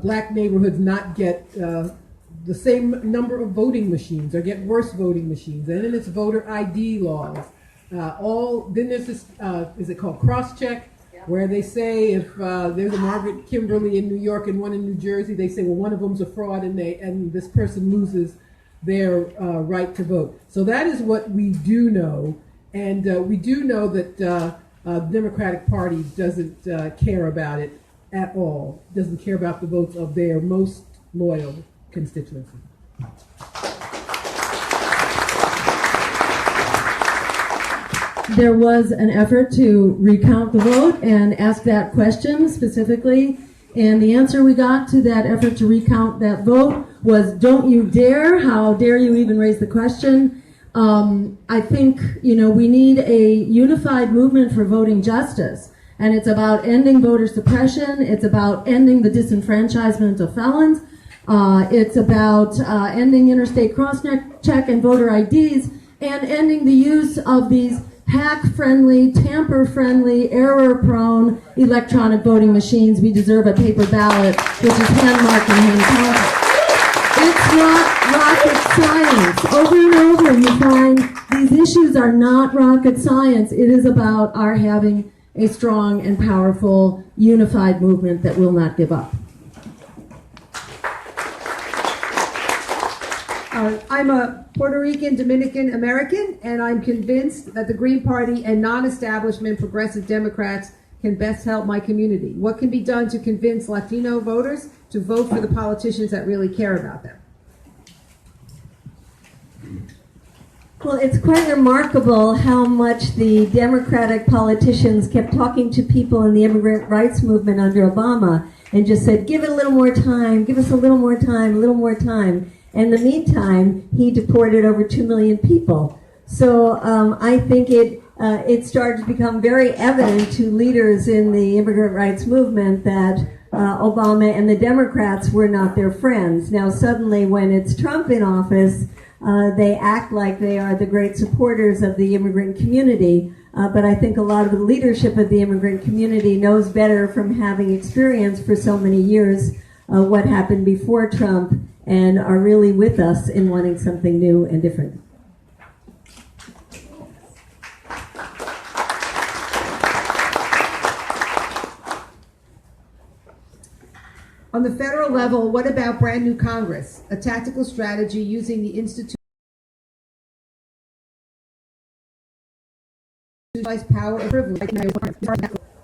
black neighborhoods not get the same number of voting machines or get worse voting machines. And then it's voter ID laws. Then there's this, is it called cross-check? Yeah. Where they say if there's a Margaret Kimberly in New York and one in New Jersey, they say, well, one of them's a fraud and this person loses their right to vote. So that is what we do know. And we do know that the Democratic Party doesn't care about it at all, doesn't care about the votes of their most loyal constituency. There was an effort to recount the vote and ask that question specifically, and the answer we got to that effort to recount that vote was, don't you dare, how dare you even raise the question. I think, we need a unified movement for voting justice, and it's about ending voter suppression, it's about ending the disenfranchisement of felons, it's about ending interstate cross-check and voter IDs, and ending the use of these hack-friendly, tamper-friendly, error-prone electronic voting machines. We deserve a paper ballot, which is hand-marked and hand-counted. It's not rocket science. Over and over you find these issues are not rocket science. It is about our having a strong and powerful unified movement that will not give up. I'm a Puerto Rican Dominican American, and I'm convinced that the Green Party and non-establishment progressive Democrats can best help my community. What can be done to convince Latino voters to vote for the politicians that really care about them? Well, it's quite remarkable how much the Democratic politicians kept talking to people in the immigrant rights movement under Obama and just said, give it a little more time, give us a little more time, a little more time. In the meantime, he deported over 2 million people. So I think it started to become very evident to leaders in the immigrant rights movement that Obama and the Democrats were not their friends. Now suddenly when it's Trump in office, they act like they are the great supporters of the immigrant community. But I think a lot of the leadership of the immigrant community knows better from having experienced for so many years what happened before Trump, and are really with us in wanting something new and different. On the federal level, what about brand new Congress? A tactical strategy using the institutionalized power and privilege,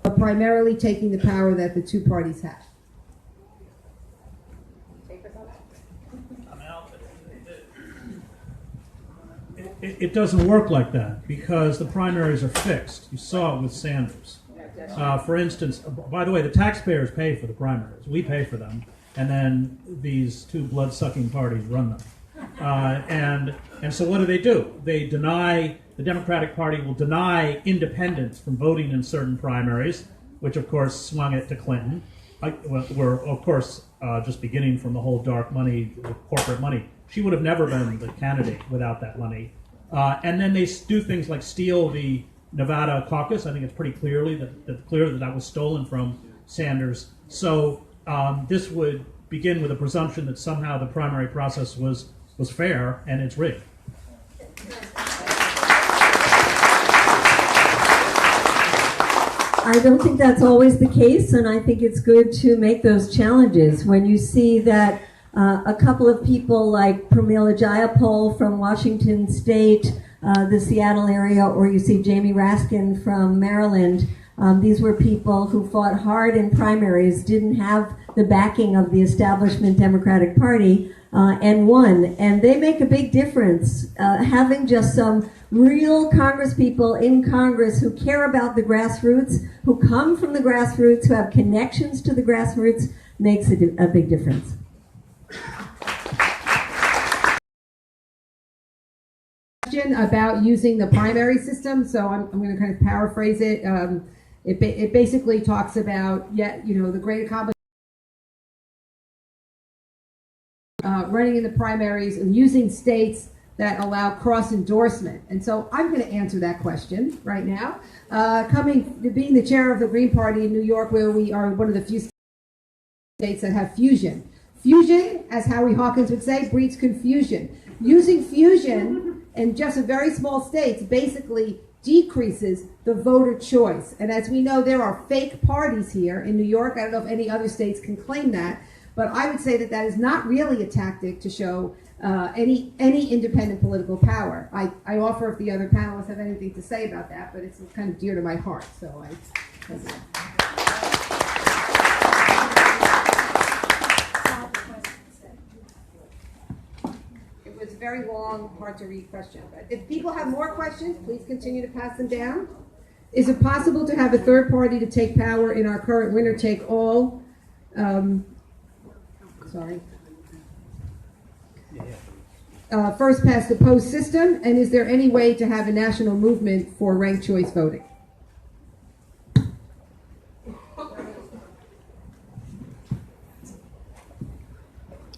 but primarily taking the power that the two parties have. It doesn't work like that because the primaries are fixed. You saw it with Sanders. For instance, by the way, the taxpayers pay for the primaries. We pay for them, and then these two blood-sucking parties run them. And so what do? They deny, the Democratic Party will deny independents from voting in certain primaries, which of course swung it to Clinton. We're of course just beginning from the whole dark money, corporate money. She would have never been the candidate without that money. And then they do things like steal the Nevada caucus. I think it's pretty clear that was stolen from Sanders. So this would begin with a presumption that somehow the primary process was fair, and it's rigged. I don't think that's always the case, and I think it's good to make those challenges. When you see that a couple of people like Pramila Jayapal from Washington State, the Seattle area, or you see Jamie Raskin from Maryland, these were people who fought hard in primaries, didn't have the backing of the establishment Democratic Party, and won. And they make a big difference. Having just some real Congress people in Congress who care about the grassroots, who come from the grassroots, who have connections to the grassroots, makes a big difference. About using the primary system, so I'm going to kind of paraphrase it. It basically talks about the great accomplishment running in the primaries and using states that allow cross endorsement. And so I'm going to answer that question right now. Being the chair of the Green Party in New York, where we are one of the few states that have fusion. Fusion, as Howie Hawkins would say, breeds confusion. Using fusion in just a very small states basically decreases the voter choice. And as we know, there are fake parties here in New York. I don't know if any other states can claim that, but I would say that that is not really a tactic to show any independent political power. I offer if the other panelists have anything to say about that, but it's kind of dear to my heart, so It was a very long, hard to read question. But if people have more questions, please continue to pass them down. Is it possible to have a third party to take power in our current winner-take-all? First past the post system, and is there any way to have a national movement for ranked choice voting?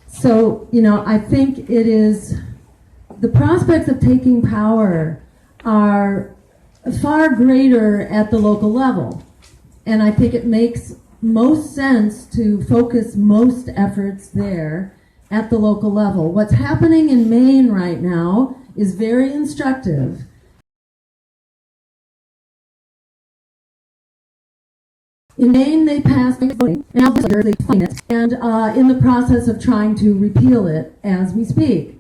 So, I think it is, the prospects of taking power are far greater at the local level. And I think it makes most sense to focus most efforts there at the local level. What's happening in Maine right now is very instructive. In Maine, they passed voting, and obviously they find it, and in the process of trying to repeal it as we speak.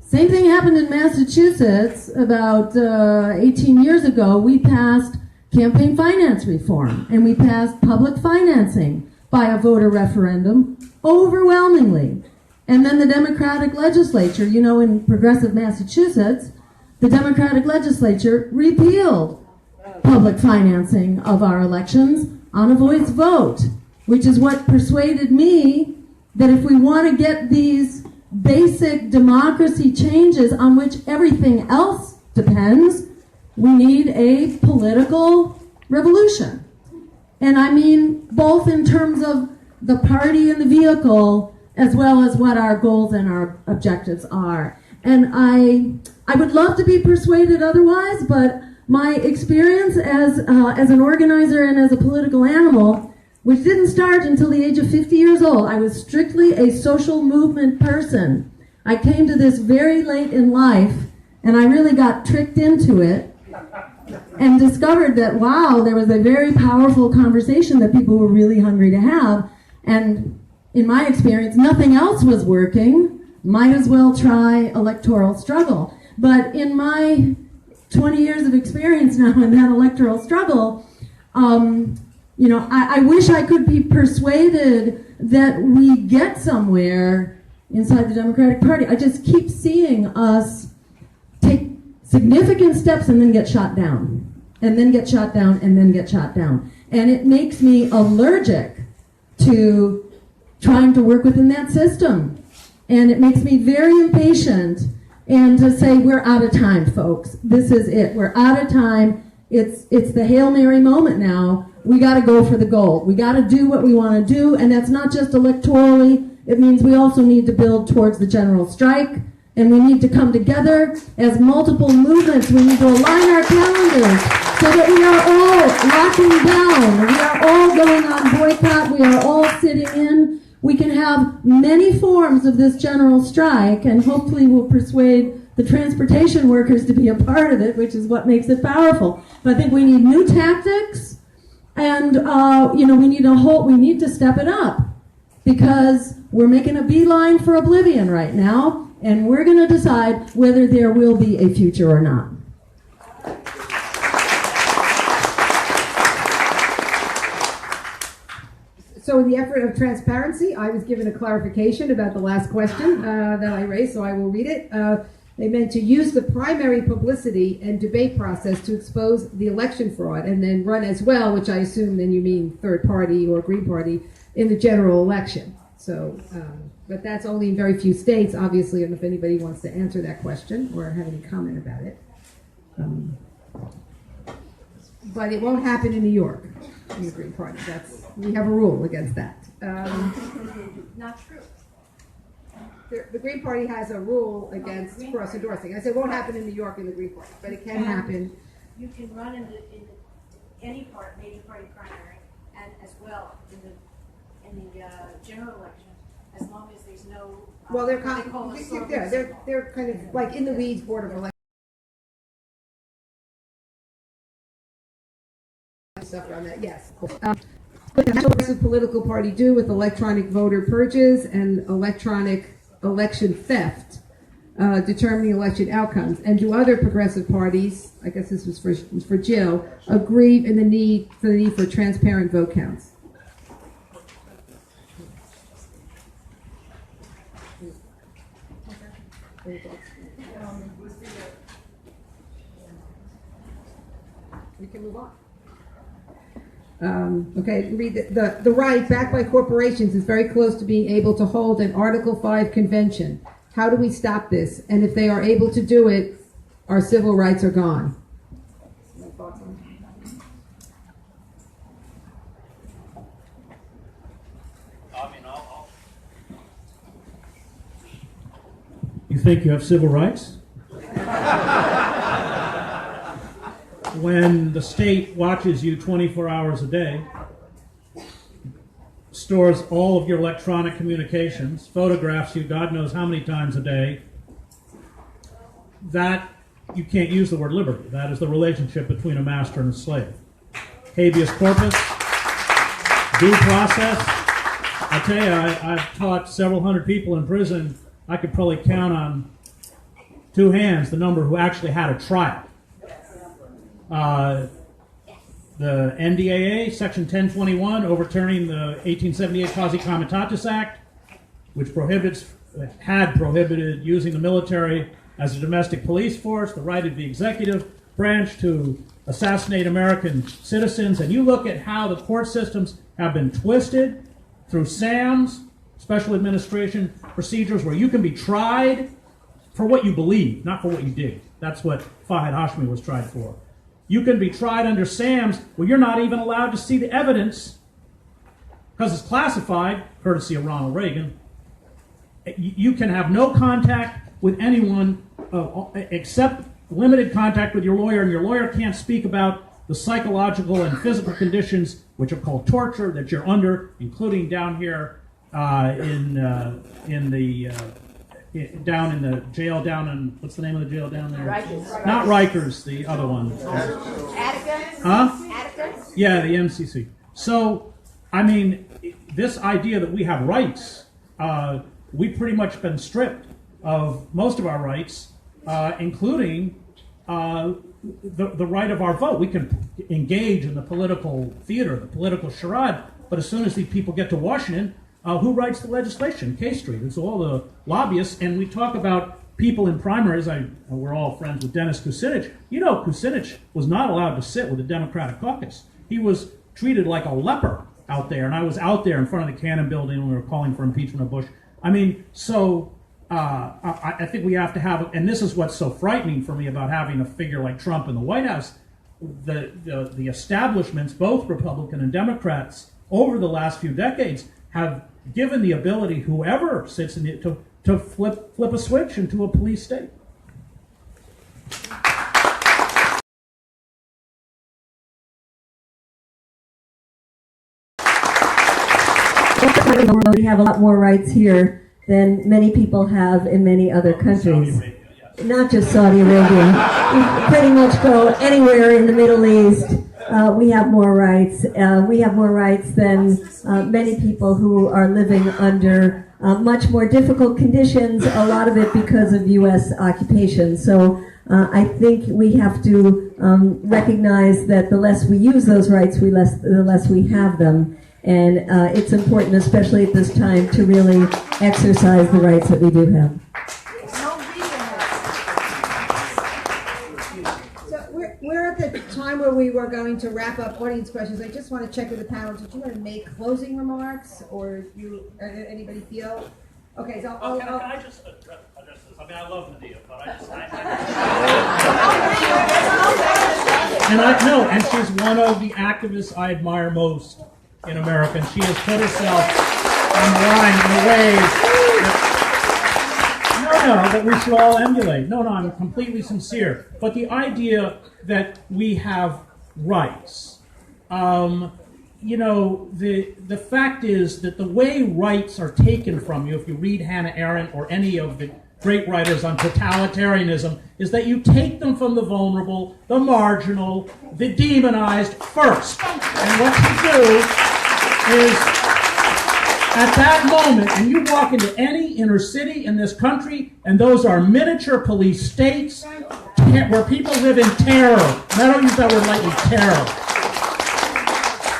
Same thing happened in Massachusetts about 18 years ago. We passed campaign finance reform, and we passed public financing by a voter referendum overwhelmingly. And then the Democratic legislature, you know, in progressive Massachusetts, the Democratic legislature repealed public financing of our elections on a voice vote, which is what persuaded me that if we want to get these basic democracy changes on which everything else depends, we need a political revolution. And I mean both in terms of the party and the vehicle, as well as what our goals and our objectives are. And I would love to be persuaded otherwise, but my experience as an organizer and as a political animal, which didn't start until the age of 50 years old. I was strictly a social movement person. I came to this very late in life, and I really got tricked into it and discovered that, wow, there was a very powerful conversation that people were really hungry to have. And in my experience, nothing else was working. Might as well try electoral struggle. But in my 20 years of experience now in that electoral struggle, you know, I wish I could be persuaded that we get somewhere inside the Democratic Party. I just keep seeing us take significant steps and then get shot down, and then get shot down, and then get shot down. And it makes me allergic to trying to work within that system. And it makes me very impatient and to say, we're out of time, folks. This is it. We're out of time. It's the Hail Mary moment now. We got to go for the gold. We got to do what we want to do, and that's not just electorally. It means we also need to build towards the general strike, and we need to come together as multiple movements. We need to align our calendars so that we are all locking down. We are all going on boycott. We are all sitting in. We can have many forms of this general strike, and hopefully we'll persuade the transportation workers to be a part of it, which is what makes it powerful. But I think we need new tactics, and you know, we need to step it up, because we're making a beeline for oblivion right now, and we're going to decide whether there will be a future or not. So in the effort of transparency, I was given a clarification about the last question that I raised, so I will read it. They meant to use the primary publicity and debate process to expose the election fraud, and then run as well, which I assume then you mean third party or Green Party, in the general election. So, but that's only in very few states, obviously, and if anybody wants to answer that question or have any comment about it. But it won't happen in New York, in the Green Party. We have a rule against that. Not true. The Green Party has a rule against cross-endorsing. I said it won't happen in New York in the Green Party, but it can happen. You can run in any major party primary, and as well in the general election, as long as there's no. Well, they're kind of like in the weeds board of election stuff around that. Yes. What does the political party do with electronic voter purges and electronic election theft, determining election outcomes? And do other progressive parties, I guess this was for Jill, agree in the need for transparent vote counts? We can move on. Okay, read the right, backed by corporations, is very close to being able to hold an Article 5 convention. How do we stop this? And if they are able to do it, our civil rights are gone. You think you have civil rights? When the state watches you 24 hours a day, stores all of your electronic communications, photographs you God knows how many times a day, that you can't use the word liberty. That is the relationship between a master and a slave. Habeas corpus, due process. I tell you, I've taught several hundred people in prison. I could probably count on two hands the number who actually had a trial. The NDAA, Section 1021, overturning the 1878 Quasi Comitatus Act, which had prohibited using the military as a domestic police force, the right of the executive branch to assassinate American citizens. And you look at how the court systems have been twisted through SAMs, special administration procedures, where you can be tried for what you believe, not for what you did. That's what Fahad Hashmi was tried for. You can be tried under SAMs where you're not even allowed to see the evidence because it's classified, courtesy of Ronald Reagan. You can have no contact with anyone except limited contact with your lawyer, and your lawyer can't speak about the psychological and physical conditions which are called torture that you're under, including down here down in the jail down in, what's the name of the jail down there? Rikers. Not Rikers, the other one. Attica? Huh? Attica? Yeah, the MCC. So, I mean, this idea that we have rights, we've pretty much been stripped of most of our rights, including the right of our vote. We can engage in the political theater, the political charade, but as soon as these people get to Washington, who writes the legislation? K Street. It's all the lobbyists, and we talk about people in primaries. We're all friends with Dennis Kucinich. You know, Kucinich was not allowed to sit with the Democratic caucus. He was treated like a leper out there, and I was out there in front of the Cannon building when we were calling for impeachment of Bush. I mean, so I think we have to have, and this is what's so frightening for me about having a figure like Trump in the White House. The establishments, both Republican and Democrats, over the last few decades have given the ability, whoever sits in it, to flip a switch into a police state. We have a lot more rights here than many people have in many other countries. Not just Saudi Arabia. You pretty much go anywhere in the Middle East. We have more rights. We have more rights than many people who are living under much more difficult conditions, a lot of it because of U.S. occupation. So I think we have to recognize that the less we use those rights, the less we have them. And it's important, especially at this time, to really exercise the rights that we do have. We're at the time where we were going to wrap up audience questions. I just want to check with the panel. Did you want to make closing remarks, or anybody feel? Okay, so can I just address this? I mean, I love Medea, but and she's one of the activists I admire most in America, and she has put herself on the line in ways that we should all emulate. No, I'm completely sincere. But the idea that we have rights, the fact is that the way rights are taken from you, if you read Hannah Arendt or any of the great writers on totalitarianism, is that you take them from the vulnerable, the marginal, the demonized first. And what you do is, at that moment, and you walk into any inner city in this country, and those are miniature police states where people live in terror. And I don't use that word lightly, terror.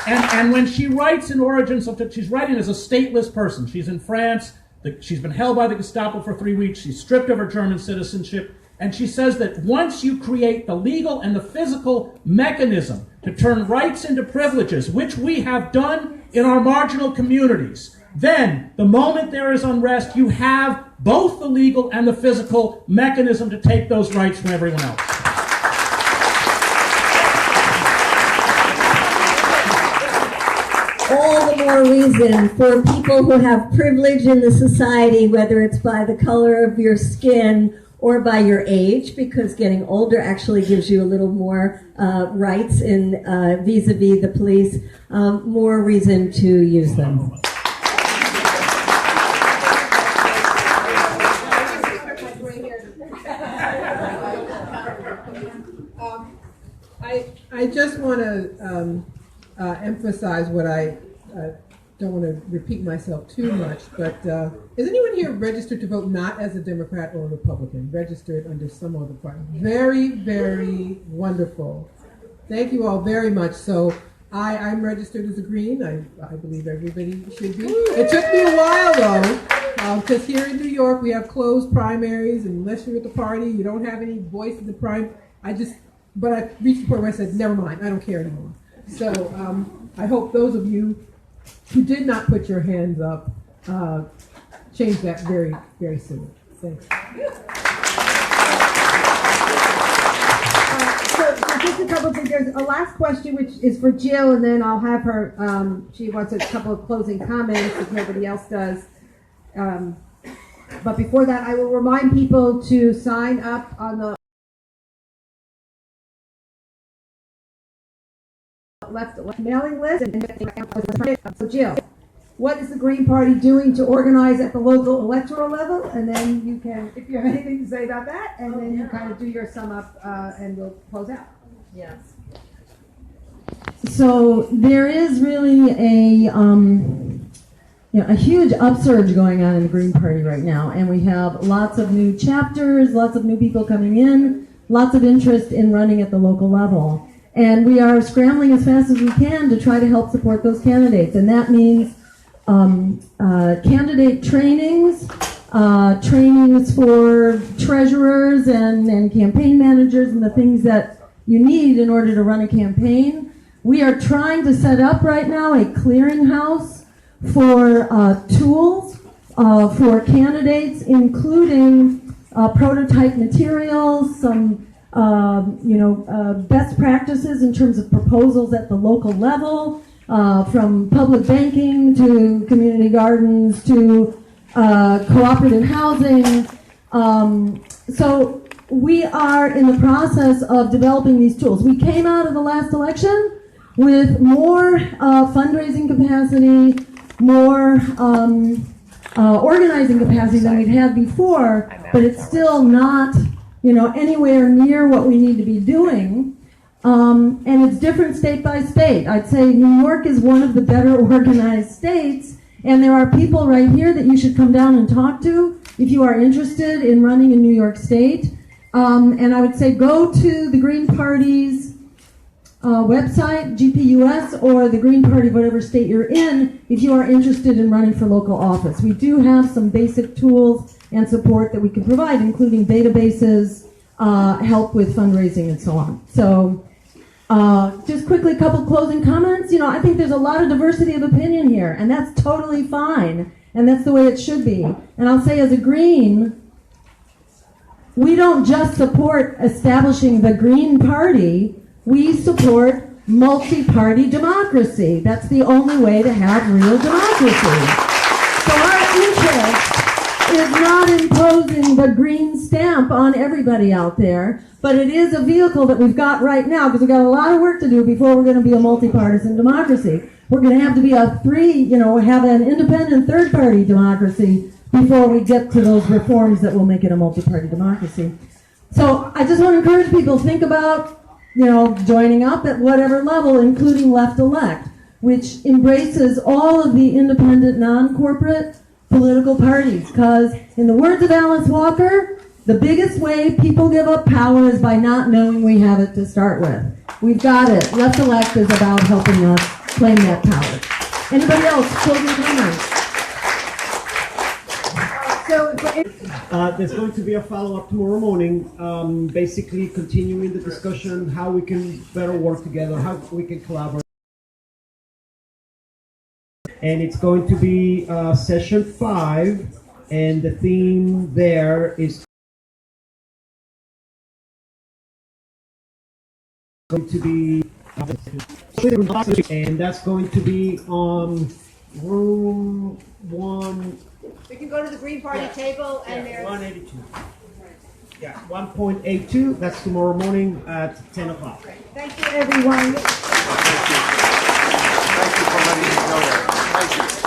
And when she writes in Origins of, she's writing as a stateless person. She's in France. She's been held by the Gestapo for 3 weeks. She's stripped of her German citizenship. And she says that once you create the legal and the physical mechanism to turn rights into privileges, which we have done in our marginal communities, then, the moment there is unrest, you have both the legal and the physical mechanism to take those rights from everyone else. All the more reason for people who have privilege in the society, whether it's by the color of your skin or by your age, because getting older actually gives you a little more rights in vis-a-vis the police, more reason to use them. want to emphasize what I don't want to repeat myself too much, but is anyone here registered to vote not as a Democrat or a Republican, registered under some other party? Very, very wonderful. Thank you all very much. So I'm registered as a Green. I believe everybody should be. It took me a while though, because here in New York we have closed primaries, and unless you're at the party, you don't have any voice in the prime. But I reached the point where I said, never mind, I don't care anymore. So I hope those of you who did not put your hands up change that very, very soon. Thanks. So just a couple of things. There's a last question, which is for Jill, and then I'll have her. She wants a couple of closing comments if nobody else does. But before that, I will remind people to sign up on the left mailing list. So Jill, what is the Green Party doing to organize at the local electoral level? And then you can, if you have anything to say about that, and then you kind of do your sum up and we'll close out. Yes. So there is really a huge upsurge going on in the Green Party right now, and we have lots of new chapters, lots of new people coming in, lots of interest in running at the local level. And we are scrambling as fast as we can to try to help support those candidates. And that means candidate trainings, trainings for treasurers and campaign managers and the things that you need in order to run a campaign. We are trying to set up right now a clearinghouse for tools for candidates, including prototype materials, some best practices in terms of proposals at the local level, from public banking to community gardens to cooperative housing. So we are in the process of developing these tools. We came out of the last election with more fundraising capacity, more organizing capacity than we'd had before, but it's still not anywhere near what we need to be doing. And it's different state by state. I'd say New York is one of the better organized states, and there are people right here that you should come down and talk to if you are interested in running in New York State. And I would say go to the Green Party's website, GPUS, or the Green Party, whatever state you're in, if you are interested in running for local office. We do have some basic tools and support that we can provide, including databases, help with fundraising, and so on. So just quickly, a couple closing comments. I think there's a lot of diversity of opinion here, and that's totally fine, and that's the way it should be. And I'll say as a Green, we don't just support establishing the Green Party, we support multi-party democracy. That's the only way to have real democracy. So our interest is not imposing the green stamp on everybody out there, but it is a vehicle that we've got right now, because we've got a lot of work to do before we're going to be a multi-partisan democracy. We're going to have to be have an independent third-party democracy before we get to those reforms that will make it a multi-party democracy. So I just want to encourage people to think about, joining up at whatever level, including Left Elect, which embraces all of the independent, non-corporate political parties. Because, in the words of Alice Walker, the biggest way people give up power is by not knowing we have it to start with. We've got it. Left Elect is about helping us claim that power. Anybody else? Closing comments? There's going to be a follow-up tomorrow morning, basically continuing the discussion, how we can better work together, how we can collaborate. And it's going to be session 5, and the theme there is going to be, and that's going to be on room 1. You can go to the Green Party table, and there's 182. Yeah, 1.82. That's tomorrow morning at 10 o'clock. Thank you, everyone. Thank you for letting me know that.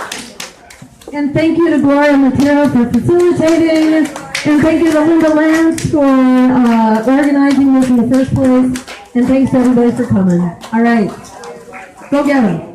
Thank you. And thank you to Gloria Matero for facilitating, and thank you to Linda Lance for organizing this in the first place. And thanks to everybody for coming. All right. Go get them.